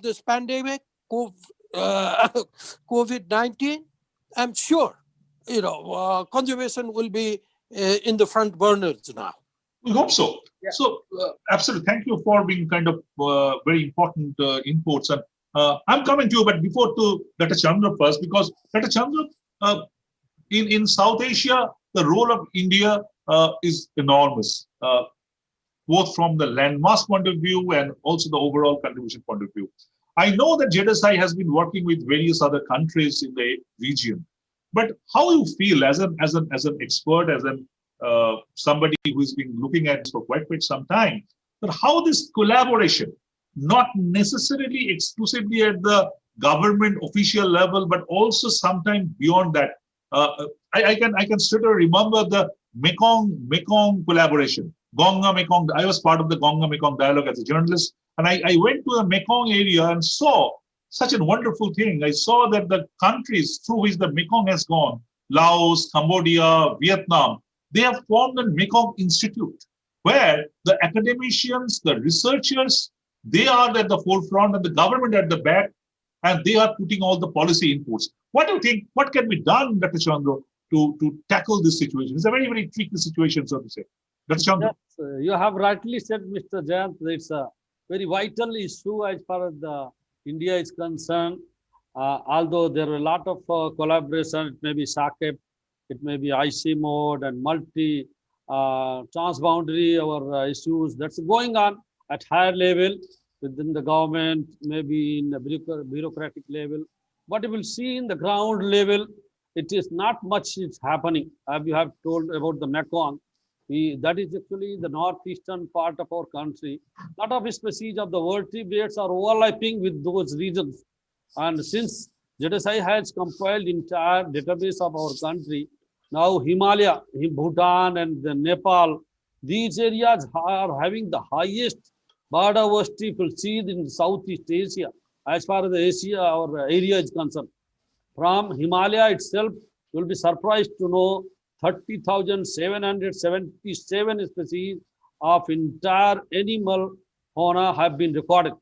this pandemic, COVID-19, I'm sure, you know, conservation will be in the front burners now. We hope so. Yeah. So, absolutely. Thank you for being kind of very important inputs. And I'm coming to you, but before to Dr. Chandra first, because Dr. Chandra, in South Asia, the role of India is enormous, both from the landmass point of view and also the overall contribution point of view. I know that JDSI has been working with various other countries in the region, but how you feel as an expert, as an somebody who's been looking at this for quite some time, but how this collaboration, not necessarily exclusively at the government official level, but also sometimes beyond that. I can still remember the Mekong collaboration, Gonga Mekong. I was part of the Gonga Mekong dialogue as a journalist, and I went to the Mekong area and saw such a wonderful thing. I saw that the countries through which the Mekong has gone, Laos, Cambodia, Vietnam, they have formed a Mekong Institute where the academicians, the researchers, they are at the forefront and the government at the back, and they are putting all the policy inputs. What do you think? What can be done, Dr. Chandra, to tackle this situation? It's a very tricky situation, so to say. Dr. Chandra. Yes, you have rightly said, Mr. Jayant, it's a very vital issue as far as India is concerned. Although there are a lot of collaboration, it may be SACEP, it may be IC mode and multi transboundary our issues that's going on at higher level within the government, maybe in the bureaucratic level. But you will see in the ground level, it is not much is happening. As you have told about the Mekong, that is actually the northeastern part of our country. A lot of species of the vertebrates are overlapping with those regions. And since JDSI has compiled entire database of our country, now Himalaya, Bhutan and Nepal, these areas are having the highest biodiversity proceed in Southeast Asia, as far as the Asia or area is concerned. From Himalaya itself, you will be surprised to know 30,777 species of entire animal fauna have been recorded.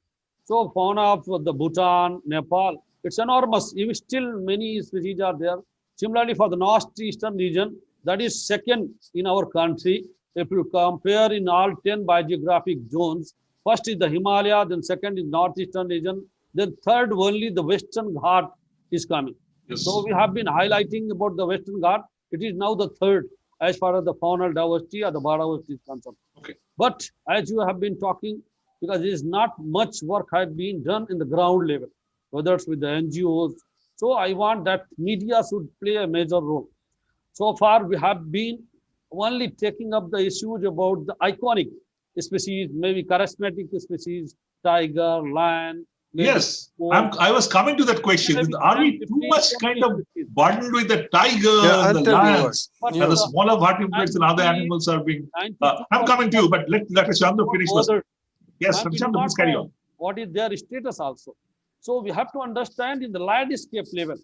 So fauna of the Bhutan, Nepal, it's enormous. Even still many species are there. Similarly, for the northeastern region, that is second in our country. If you compare in all 10 biogeographic zones, first is the Himalaya, then second is northeastern region, then third only the Western Ghat is coming. Yes. So we have been highlighting about the Western Ghat. It is now the third as far as the faunal diversity or the biodiversity is concerned. Okay. But as you have been talking, because there is not much work has been done in the ground level, whether it's with the NGOs. So I want that media should play a major role. So far, we have been only taking up the issues about the iconic species, maybe charismatic species, tiger, lion. Yes, I was coming to that question. Are we too much kind of burdened with the tiger and the lions and the smaller vertebrates and other animals are being... I'm coming to you, but let Chandra finish first. Yes, Chandra, please carry on. What is their status also? So we have to understand in the landscape level,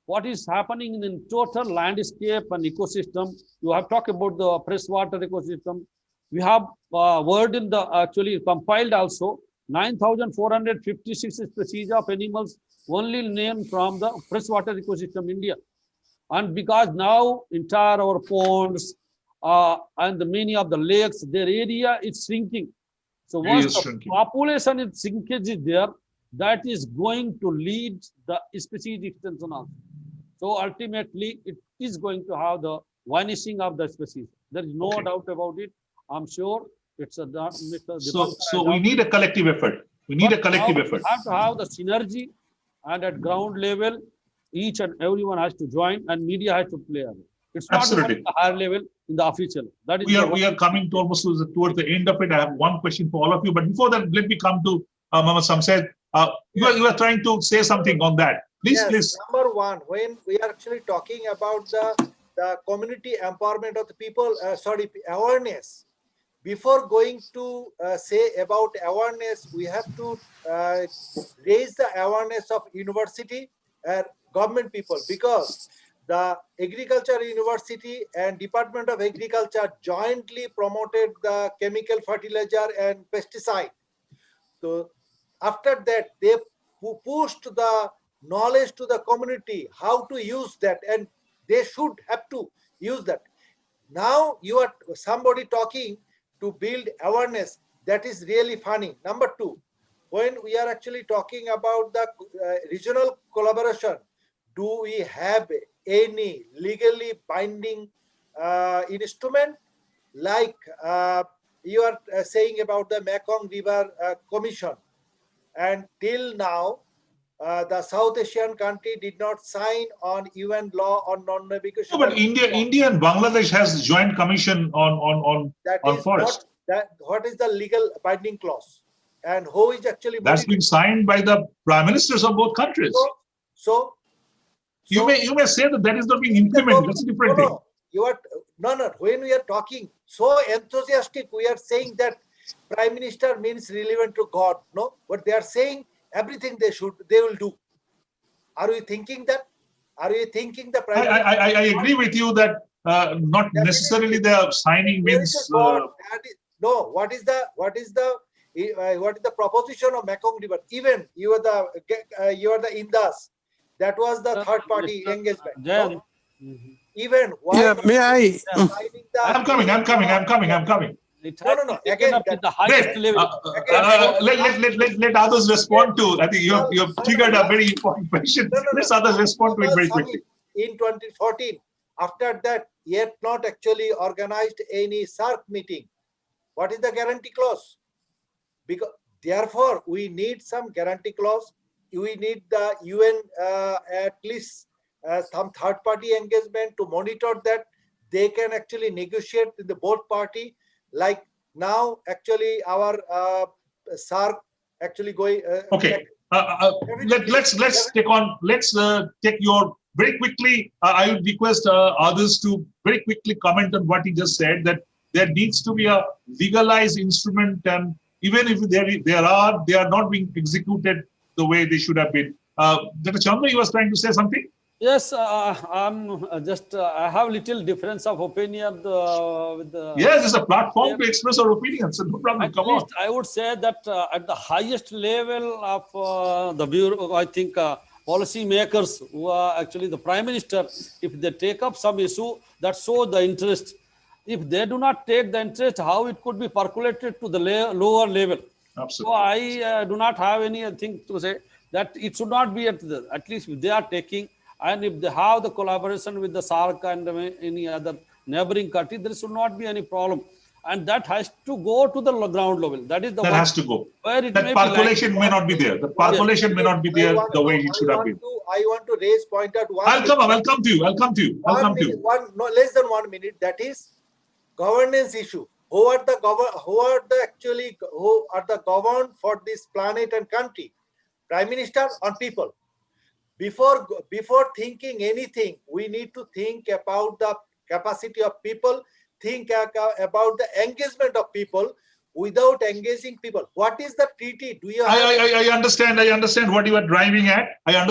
what is happening in total landscape and ecosystem. You have talked about the freshwater ecosystem. We have word in the actually compiled also 9,456 species of animals only named from the freshwater ecosystem India. And because now entire our ponds and many of the lakes, their area is shrinking. So once the population is shrinkage is there, that is going to lead the species extinction also. So ultimately, it is going to have the vanishing of the species. There is no doubt about it. I'm sure It's a Mr. So, Dipankar so has we already- need a collective effort. We need a collective Now effort. we have to have the synergy, and at ground level, each and everyone has to join, and media has to play a role. It's not even Absolutely. at the higher level in the official. That is We are coming to almost towards the end of it. I have one question for all of you, but before that, let me come to Mama Samsed. You are trying to say something on that. Please, Yes, please. number one, when we are actually talking about the community empowerment of the people, awareness. Before going to say about awareness, we have to raise the awareness of university and government people, because the agriculture university and Department of Agriculture jointly promoted the chemical fertilizer and pesticide. So after that, they pushed the knowledge to the community how to use that, and they should have to use that. Now you are somebody talking to build awareness. That is really funny. Number two, when we are actually talking about the regional collaboration, do we have any legally binding instrument, like you are saying about the Mekong River Commission? And till now, the South Asian country did not sign on UN law on non-navigation. No, but India and Bangladesh has joint commission on forest. What is the legal binding clause, and who is actually That's been signed by the prime ministers of both countries. So You may say that is not being implemented. That's a different thing. No. When we are talking so enthusiastic, we are saying that prime minister means relevant to God. No, but they are saying everything they will do. Are we thinking that? Are you thinking the prime minister? I agree with you that not necessarily the signing means. No, what is the proposition of Mekong River? Even you are the Indus. That was the third party engagement. No? Even why? Yeah, may I? I'm coming. No. Again, at the highest level. Let others respond to. I think you have triggered a very important question. Let others respond to it very quickly. In 2014, after that, yet not actually organized any SAARC meeting. What is the guarantee clause? Because therefore, we need some guarantee clause. We need the UN at least some third-party engagement to monitor that they can actually negotiate with the both party. Like now, actually, our SAARC actually going. Okay. Let's take your very quickly. I would request others to very quickly comment on what he just said, that there needs to be a legalized instrument, and even if they are not being executed the way they should have been. Dr. Chandra, you were trying to say something? Yes, I'm just I have little difference of opinion with the. Yes, it's a platform to express our opinions. So no problem. At Come least on. I would say that at the highest level of the bureau, I think policy makers who are actually the prime minister, if they take up some issue that show the interest, if they do not take the interest, how it could be percolated to the lower level. Absolutely. So I do not have anything to say that it should not be at least if they are taking, and if they have the collaboration with the SAARC and any other neighboring country, there should not be any problem. And that has to go to the ground level. That is the that has to go. Where it that percolation may not be there. The percolation may not be there the way it should have been. I want to raise point at one. I'll come to you. No less than 1 minute. That is governance issue. Who are the governed for this planet and country? Prime Minister or people? Before thinking anything, we need to think about the capacity of people, think about the engagement of people. Without engaging people, what is the treaty? Do you have? I understand what you are driving at. But at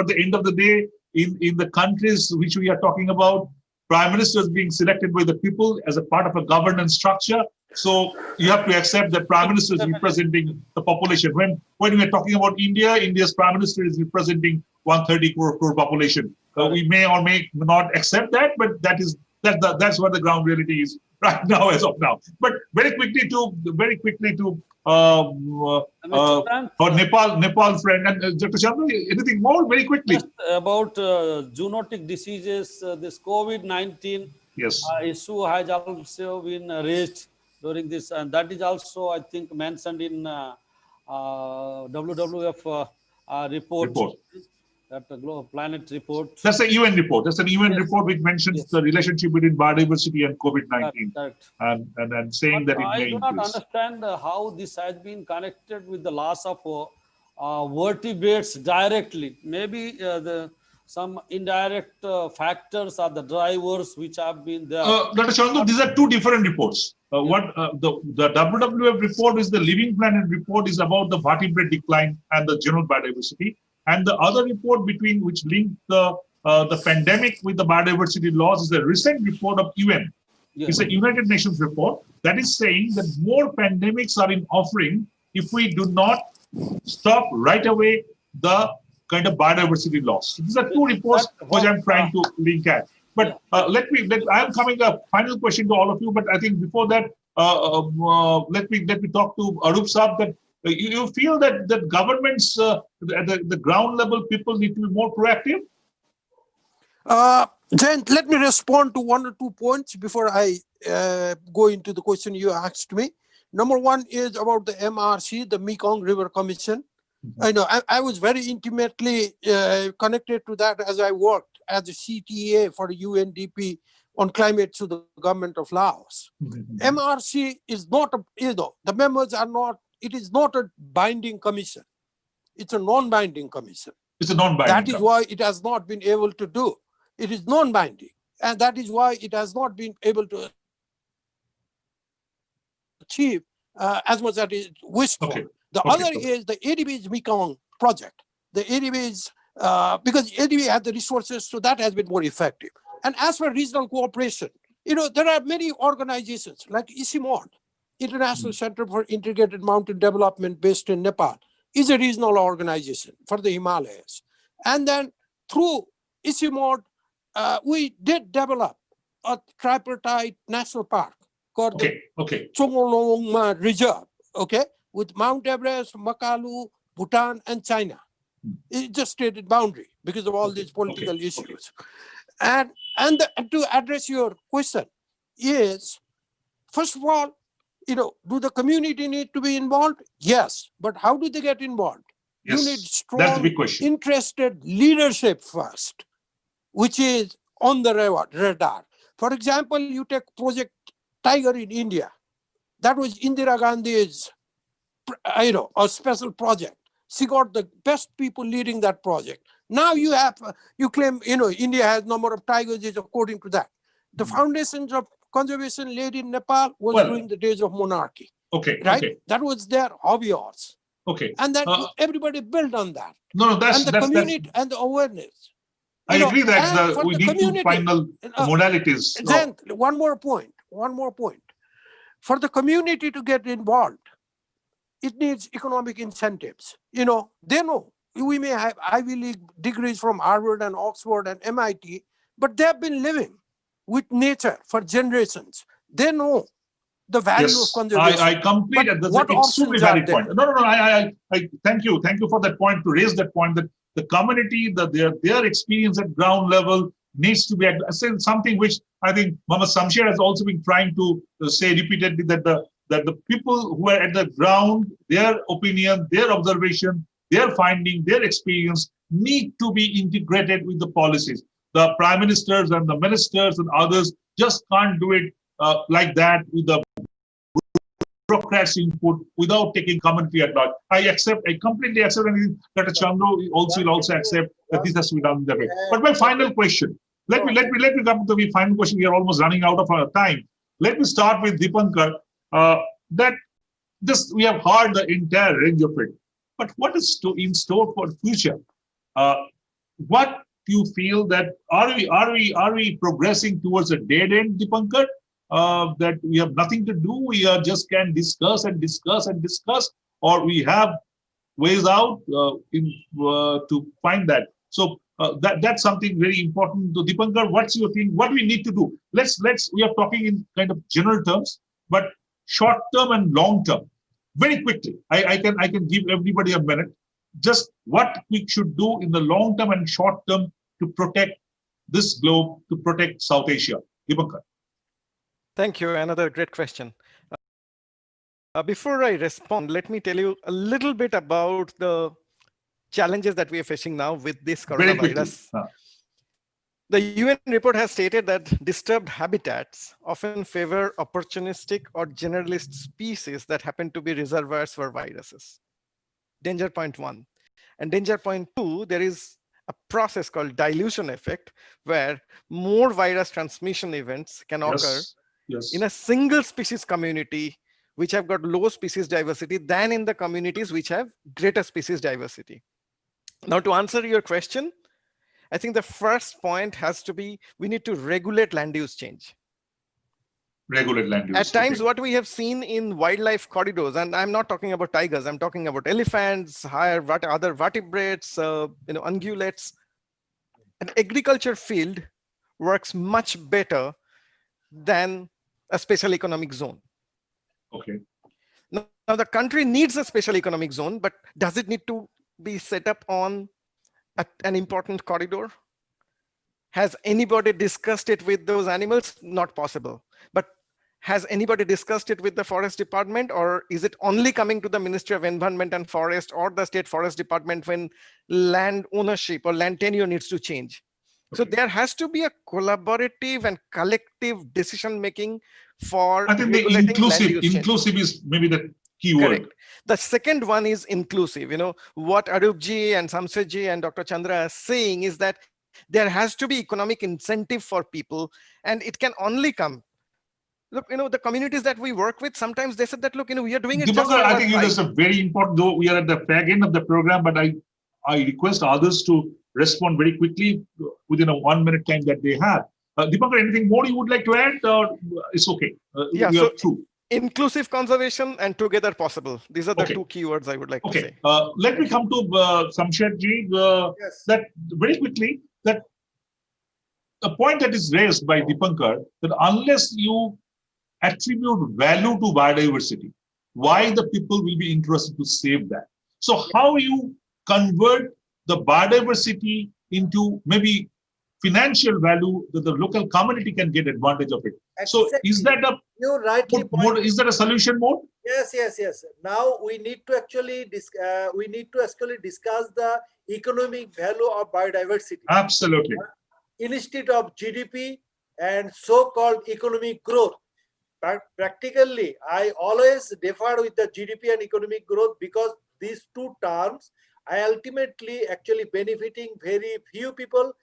the end of the day, in the countries which we are talking about, prime ministers being selected by the people as a part of a governance structure. So you have to accept that prime minister is representing the population. When we are talking about India, India's prime minister is representing 130 crore population. We may or may not accept that, but that's what the ground reality is right now, as of now. But very quickly to our Nepal friend, and Dr. Chandra, anything more very quickly? Just about zoonotic diseases, this COVID-19 yes. Issue has also been raised. during this, and that is also, I think, mentioned in WWF report. That the Global Planet report. That's a UN report. That's an UN Yes. report which mentions Yes. the relationship between biodiversity and COVID-19, Correct. and saying But that it I may do not increase. understand how this has been connected with the loss of vertebrates directly. Maybe some indirect factors are the drivers which have been there. Dr. Chandu, these are two different reports. The WWF report is the Living Planet report, is about the vertebrate decline and the general biodiversity, and the other report which linked the pandemic with the biodiversity loss is a recent report of UN. Yes. It's a United Nations report that is saying that more pandemics are in offering if we do not stop right away the kind of biodiversity loss. These are two reports which I'm trying to link at. But I'm coming a final question to all of you. But I think before that, let me talk to Arup Saab. That you feel that governments at the ground level, people need to be more proactive. Then let me respond to 1 or 2 points before I go into the question you asked me. Number one is about the MRC, the Mekong River Commission. I know I was very intimately connected to that as I worked as a CTA for UNDP on climate to the government of Laos. MRC is not the members are not, it is not a binding commission. It's a non-binding commission. It's a non-binding. That is why it has not been able to do. It is non-binding. And that is why it has not been able to achieve as much as it wished for. The other is the ADB's Mekong project. The ADB's, because ADB had the resources, so that has been more effective. And as for regional cooperation, there are many organizations like ICIMOD, International Center for Integrated Mountain Development based in Nepal, is a regional organization for the Himalayas. And then through ICIMOD, we did develop a tripartite national park called the Chongolong Reserve, with Mount Everest, Makalu, Bhutan, and China. It's just stated boundary because of all these political issues. And to address your question is, first of all, do the community need to be involved? Yes, but how do they get involved? Yes, you need strong, that's the big question. Interested leadership first, which is on the radar. For example, you take Project Tiger in India. That was Indira Gandhi's, a special project. She got the best people leading that project. Now you claim, India has number of tigers is according to that. The foundations of conservation laid in Nepal was during the days of monarchy. Right? That was their hobby horse. And then everybody built on that. No, that's the community and the awareness. I agree that we need to find the modalities. Then one more point. For the community to get involved, it needs economic incentives. They know we may have Ivy League degrees from Harvard and Oxford and MIT, but they have been living with nature for generations. They know the value of conservation. I complete it. That's an extremely valid point. No. I thank you for that point, to raise that point, that the community, their experience at ground level needs to be something which I think Mohammad Samsher has also been trying to say repeatedly, that the people who are at the ground, their opinion, their observation, their finding, their experience need to be integrated with the policies. The prime ministers and the ministers and others just can't do it like that with the bureaucrats input without taking commentary at large. I completely accept, and Dr. Chandru will also accept that this has to be done that way. But my final question, let me come to the final question. We are almost running out of our time. Let me start with Deepankar. We have heard the entire range of it, but what is in store for the future? What do you feel that are we progressing towards a dead end, Deepankar? That we have nothing to do, we just can discuss, or we have ways out to find that. So that's something very important to Deepankar. What's your thing? What do we need to do? We are talking in kind of general terms, but short term and long term. Very quickly, I can give everybody a minute. Just what we should do in the long term and short term to protect this globe, to protect South Asia. Deepankar. Thank you. Another great question. Before I respond, let me tell you a little bit about the challenges that we are facing now with this Very quickly. coronavirus. The UN report has stated that disturbed habitats often favor opportunistic or generalist species that happen to be reservoirs for viruses. Danger point 1. And danger point 2, there is a process called dilution effect, where more virus transmission events can occur in a single species community which have got low species diversity than in the communities which have greater species diversity. Now, to answer your question, I think the first point has to be, we need to regulate land use change. Regulate land use. At times, what we have seen in wildlife corridors, and I'm not talking about tigers, I'm talking about elephants, other vertebrates, ungulates. An agriculture field works much better than a special economic zone. Okay. Now, the country needs a special economic zone, but does it need to be set up on an important corridor? Has anybody discussed it with those animals? Not possible. But has anybody discussed it with the forest department, or is it only coming to the Ministry of Environment and Forest or the State Forest Department when land ownership or land tenure needs to change? Okay. So there has to be a collaborative and collective decision making for I think the inclusive is maybe the key word. Correct. The second one is inclusive. What Arupji and Samsetji and Dr. Chandra are saying is that there has to be economic incentive for people, and it can only come. Look, the communities that we work with, sometimes they said that, look, we are doing it. Dipankar, I think this is a very important, though we are at the fag end of the program, but I request others to respond very quickly within a 1 minute time that they have. Dipankar, anything more you would like to add? It's okay. Yeah, we are through. Inclusive conservation and together possible. These are the two keywords I would like to say. Let me come to Samshetji. Yes. That very quickly, that a point that is raised by Dipankar, that unless you attribute value to biodiversity, why the people will be interested to save that? So how you convert the biodiversity into maybe financial value that the local community can get advantage of it. Exactly. So is that a you rightly is that a solution mode? Yes. Now we need to actually discuss the economic value of biodiversity. Absolutely. Instead of GDP and so-called economic growth. But practically, I always defer with the GDP and economic growth, because these two terms are ultimately actually benefiting very few people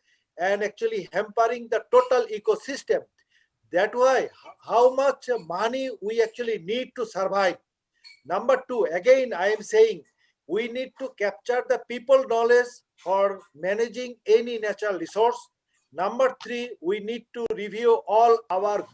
and actually hampering the total ecosystem. That's why how much money we actually need to survive. Number two, again, I am saying we need to capture the people knowledge for managing any natural resource. Number three, we need to review all our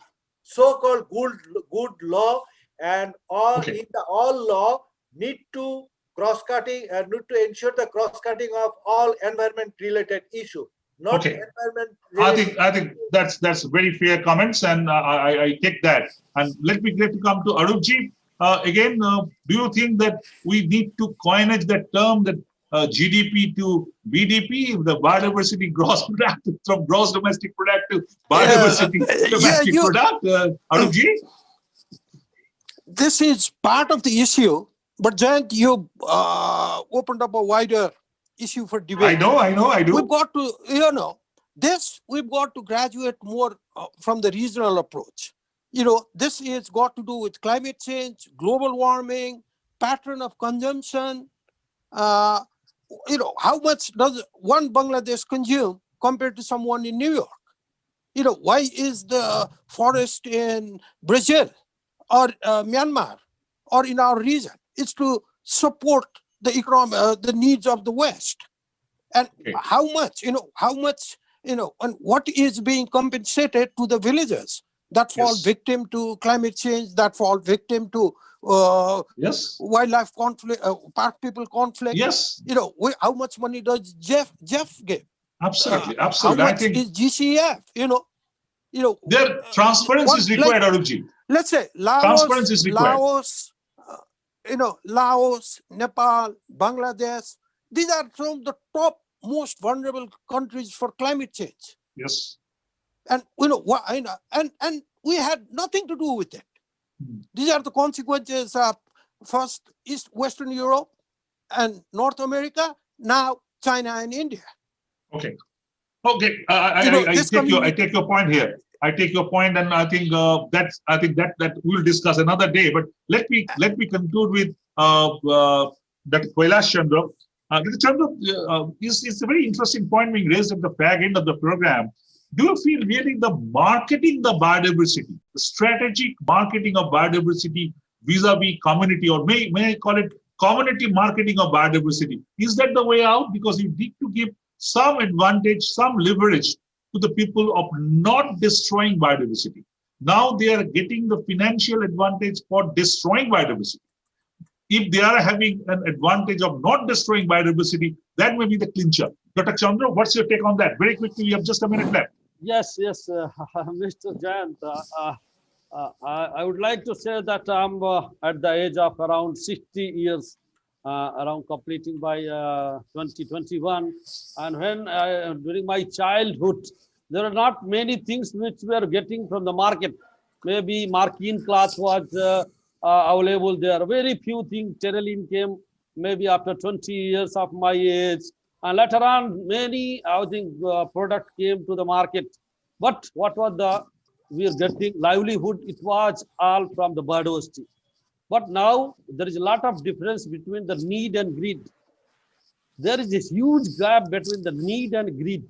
so-called good law, and all in the all law need to cross-cutting and need to ensure the cross-cutting of all environment-related issue. Not environment. I think that's very fair comments, and I take that. And let me come to Arupji. Again, do you think that we need to coinage that term, that GDP to BDP, the biodiversity gross product, from gross domestic product to biodiversity domestic product? Arupji? This is part of the issue, but Jayant, you opened up a wider issue for debate. I do. We've got to, we've got to graduate more from the regional approach. This is got to do with climate change, global warming, pattern of consumption. How much does one Bangladesh consume compared to someone in New York? Why is the forest in Brazil or Myanmar or in our region? It's to support the economy, the needs of the West. And how much, and what is being compensated to the villagers that fall victim to climate change, that fall victim to wildlife conflict, park people conflict. Yes. How much money does Jeff give? Absolutely. How much is GCF? Their transparency is required, Arupji. Let's say Laos, Nepal, Bangladesh. These are some of the top most vulnerable countries for climate change. Yes. And and we had nothing to do with it. These are the consequences of first Western Europe and North America, now China and India. Okay. Okay. I take your point here. I take your point, and I think that we'll discuss another day. But let me conclude with Dr. Kailash Chandra. Dr. Chandra, it's a very interesting point being raised at the fag end of the program. Do you feel really the marketing the biodiversity, the strategic marketing of biodiversity vis-a-vis community, or may I call it community marketing of biodiversity, is that the way out? Because you need to give some advantage, some leverage to the people of not destroying biodiversity. Now they are getting the financial advantage for destroying biodiversity. If they are having an advantage of not destroying biodiversity, that may be the clincher. Dr. Chandra, what's your take on that? Very quickly, we have just a minute left. Yes, Mr. Jayant, I would like to say that I'm at the age of around 60 years, around completing by 2021. And when during my childhood, there are not many things which we are getting from the market. Maybe Markin cloth was available there. Very few things. Terraline came maybe after 20 years of my age. And later on, many, I think, product came to the market. But what was we are getting livelihood? It was all from the biodiversity. But now there is a lot of difference between the need and greed. There is a huge gap between the need and greed.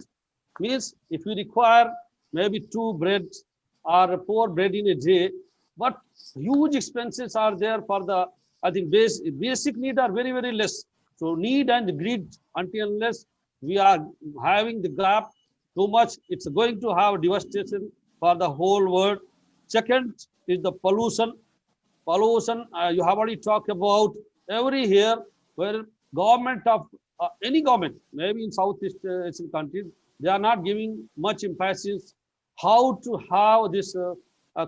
Means if you require maybe 2 breads or 4 bread in a day, but huge expenses are there for the, I think, basic need are very, very less. So need and greed, until unless we are having the gap too much, it's going to have devastation for the whole world. Second is the pollution. Pollution, you have already talked about every year where government of any government, maybe in Southeast Asian countries, they are not giving much emphasis how to have this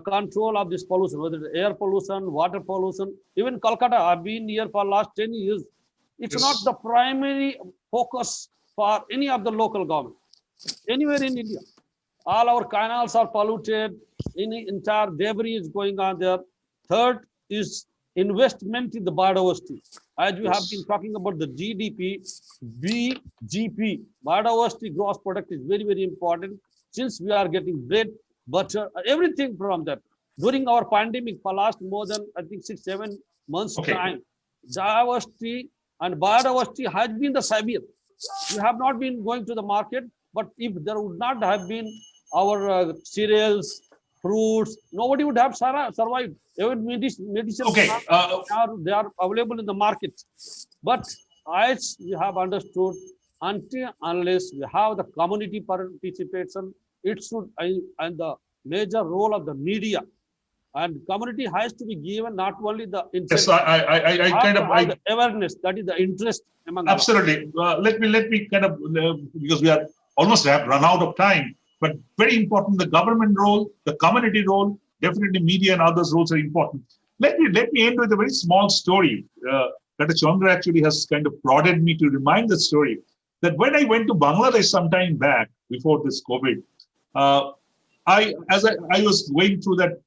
control of this pollution, whether it's air pollution, water pollution. Even Kolkata, I've been here for last 10 years. It's not the primary focus for any of the local government. Anywhere in India, all our canals are polluted, entire debris is going on there. Third is investment in the biodiversity. As we have been talking about the GDP, BGP, biodiversity gross product is very, very important, since we are getting bread, butter, everything from that. During our pandemic for last more than, I think, 6-7 months time, diversity and biodiversity has been the savior. We have not been going to the market, but if there would not have been our cereals, fruits, nobody would have survived. Even medicine, they are available in the market. But as we have understood, until unless we have the community participation, it should, and the major role of the media, and community has to be given not only the interest, the awareness, that is the interest among absolutely. Let me kind of because we are almost have run out of time, but very important, the government role, the community role, definitely media and others roles are important. Let me end with a very small story. Dr. Chandra actually has kind of prodded me to remind the story that when I went to Bangladesh some time back before this COVID, I was going through that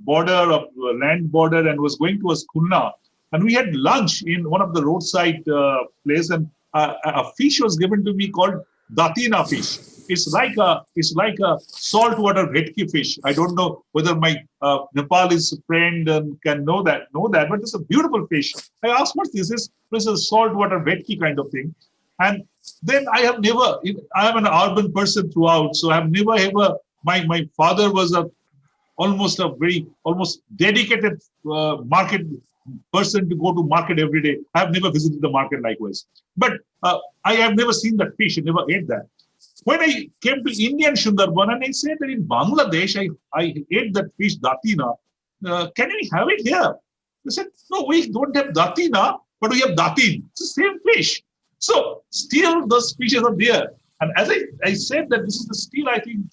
border of land border and was going towards Khulna, and we had lunch in one of the roadside place, and a fish was given to me called Datina fish. It's like a saltwater vetki fish. I don't know whether my Nepalese friend can know that, but it's a beautiful fish. I asked, what is this? This is a saltwater vetki kind of thing. And then I am an urban person throughout, so I have never ever. My father was almost dedicated market person to go to market every day. I have never visited the market likewise. But I have never seen that fish. I never ate that. When I came to Indian Sundarban, and I said that in Bangladesh, I ate that fish, datina. Can we have it here? They said, no, we don't have datina, but we have datin. It's the same fish. So still those fishes are there. And as I said that this is still, I think,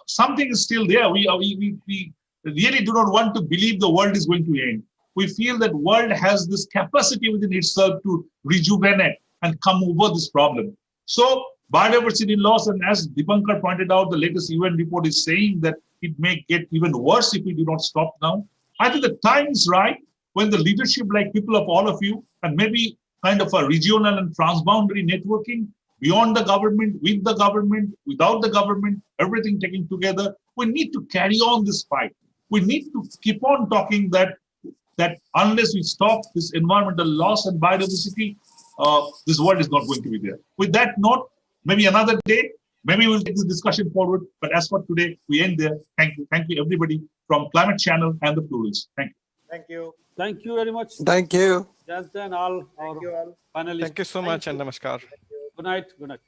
something is still there. We really do not want to believe the world is going to end. We feel that world has this capacity within itself to rejuvenate and come over this problem. So biodiversity loss, and as Dipankar pointed out, the latest UN report is saying that it may get even worse if we do not stop now. I think the time is right when the leadership, like people of all of you, and maybe kind of a regional and transboundary networking beyond the government, with the government, without the government, everything taken together, we need to carry on this fight. We need to keep on talking that unless we stop this environmental loss and biodiversity, this world is not going to be there. With that note, maybe another day, maybe we'll take this discussion forward. But as for today, we end there. Thank you. Thank you, everybody from Climate Channel and the Plurals. Thank you. Thank you. Thank you very much. Thank you. Just then all our Thank you all. panelists. Thank you so much and namaskar. Good night. Good night.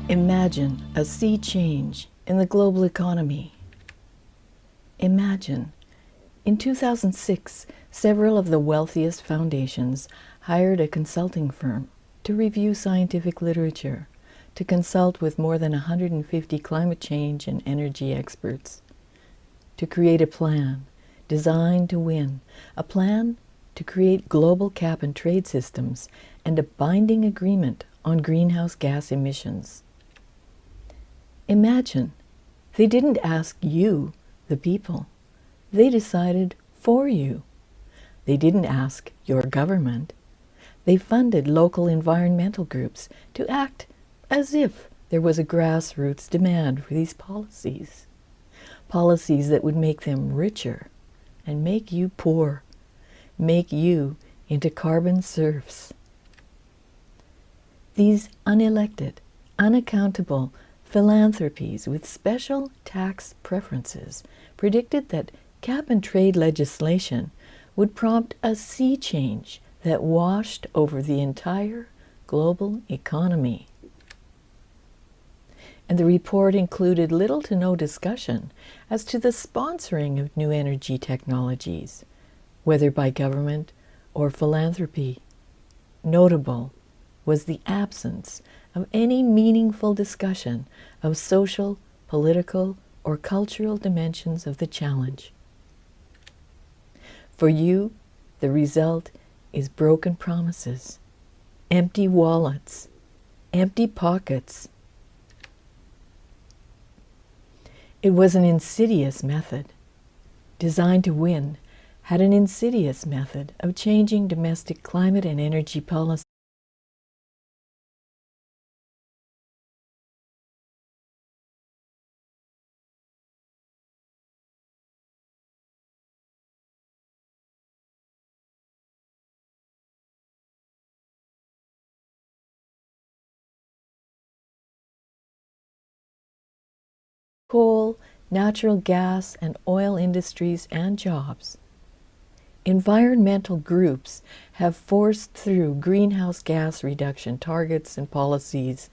Imagine a sea change in the global economy. Imagine, in 2006, several of the wealthiest foundations hired a consulting firm to review scientific literature, to consult with more than 150 climate change and energy experts, to create a plan designed to win, a plan to create global cap and trade systems and a binding agreement on greenhouse gas emissions. Imagine, they didn't ask you, the people. They decided for you. They didn't ask your government. They funded local environmental groups to act as if there was a grassroots demand for these policies. Policies that would make them richer and make you poor, make you into carbon serfs. These unelected, unaccountable philanthropies with special tax preferences predicted that cap and trade legislation would prompt a sea change that washed over the entire global economy. And the report included little to no discussion as to the sponsoring of new energy technologies, whether by government or philanthropy. Notable was the absence of any meaningful discussion of social, political, or cultural dimensions of the challenge. For you, the result is broken promises, empty wallets, empty pockets. It was an insidious method. Designed to win, had an insidious method of changing domestic climate and energy policy. Coal, natural gas, and oil industries and jobs. Environmental groups have forced through greenhouse gas reduction targets and policies,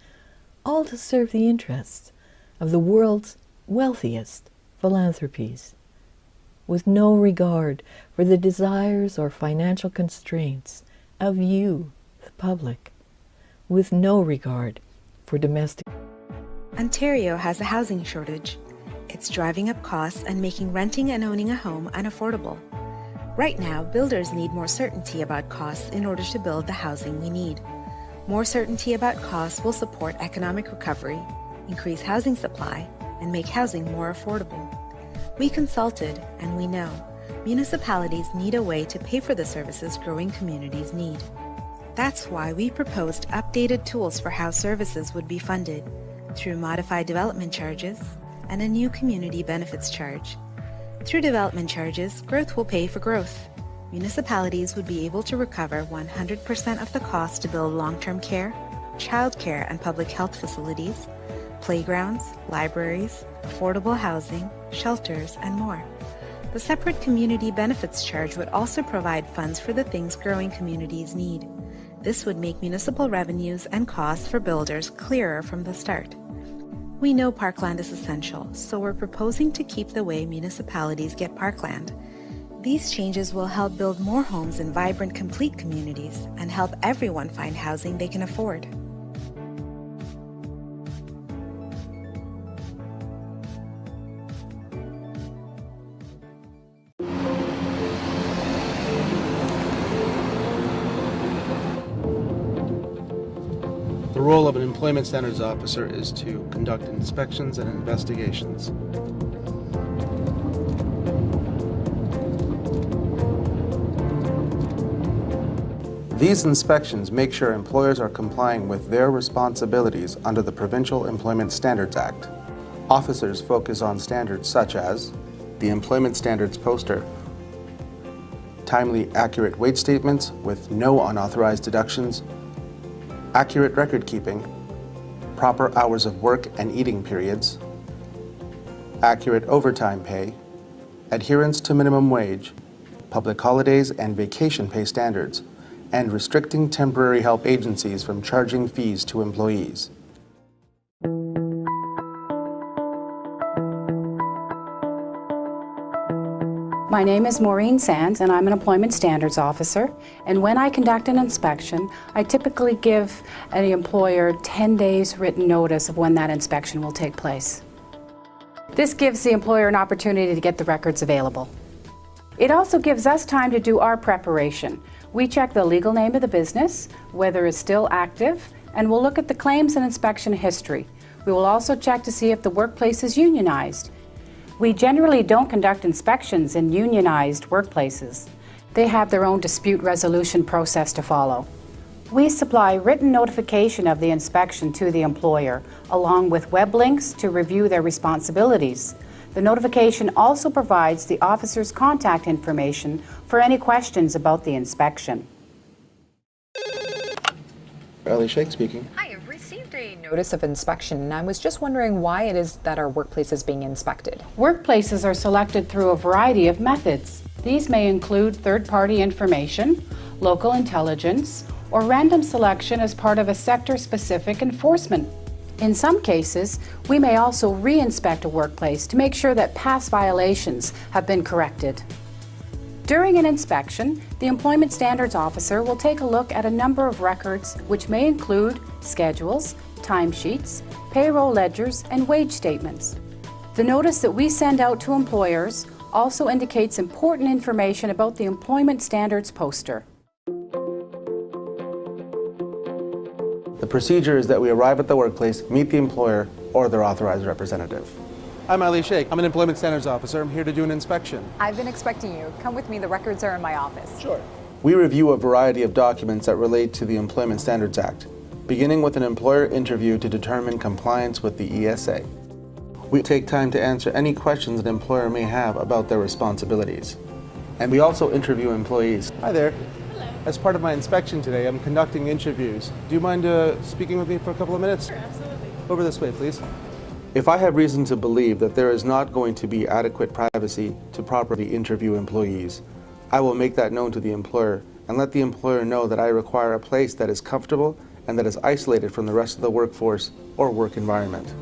all to serve the interests of the world's wealthiest philanthropies, with no regard for the desires or financial constraints of you, the public, with no regard for domestic. Ontario has a housing shortage. It's driving up costs and making renting and owning a home unaffordable. Right now, builders need more certainty about costs in order to build the housing we need. More certainty about costs will support economic recovery, increase housing supply, and make housing more affordable. We consulted, and we know municipalities need a way to pay for the services growing communities need. That's why we proposed updated tools for how services would be funded through modified development charges and a new community benefits charge. Through development charges, growth will pay for growth. Municipalities would be able to recover 100% of the cost to build long-term care, childcare and public health facilities, playgrounds, libraries, affordable housing, shelters, and more. The separate community benefits charge would also provide funds for the things growing communities need. This would make municipal revenues and costs for builders clearer from the start. We know parkland is essential, so we're proposing to keep the way municipalities get parkland. These changes will help build more homes in vibrant, complete communities and help everyone find housing they can afford. The role of an employment standards officer is to conduct inspections and investigations. These inspections make sure employers are complying with their responsibilities under the Provincial Employment Standards Act. Officers focus on standards such as the Employment Standards Poster, timely, accurate wage statements with no unauthorized deductions, accurate record keeping, proper hours of work and eating periods, accurate overtime pay, adherence to minimum wage, public holidays and vacation pay standards, and restricting temporary help agencies from charging fees to employees. My name is Maureen Sands, and I'm an Employment Standards Officer. And when I conduct an inspection, I typically give an employer 10 days written notice of when that inspection will take place. This gives the employer an opportunity to get the records available. It also gives us time to do our preparation. We check the legal name of the business, whether it's still active, and we'll look at the claims and inspection history. We will also check to see if the workplace is unionized. We generally don't conduct inspections in unionized workplaces. They have their own dispute resolution process to follow. We supply written notification of the inspection to the employer, along with web links to review their responsibilities. The notification also provides the officer's contact information for any questions about the inspection. Ali Sheikh speaking. Hi, I've received a notice of inspection, and I was just wondering why it is that our workplace is being inspected. Workplaces are selected through a variety of methods. These may include third-party information, local intelligence, or random selection as part of a sector-specific enforcement. In some cases, we may also re-inspect a workplace to make sure that past violations have been corrected. During an inspection, the Employment Standards Officer will take a look at a number of records which may include schedules, timesheets, payroll ledgers, and wage statements. The notice that we send out to employers also indicates important information about the Employment Standards Poster. The procedure is that we arrive at the workplace, meet the employer or their authorized representative. I'm Ali Sheikh. I'm an Employment Standards Officer. I'm here to do an inspection. I've been expecting you. Come with me, the records are in my office. Sure. We review a variety of documents that relate to the Employment Standards Act, beginning with an employer interview to determine compliance with the ESA. We take time to answer any questions an employer may have about their responsibilities. And we also interview employees. Hi there. Hello. As part of my inspection today, I'm conducting interviews. Do you mind speaking with me for a couple of minutes? Sure, absolutely. Over this way, please. If I have reason to believe that there is not going to be adequate privacy to properly interview employees, I will make that known to the employer and let the employer know that I require a place that is comfortable and that is isolated from the rest of the workforce or work environment.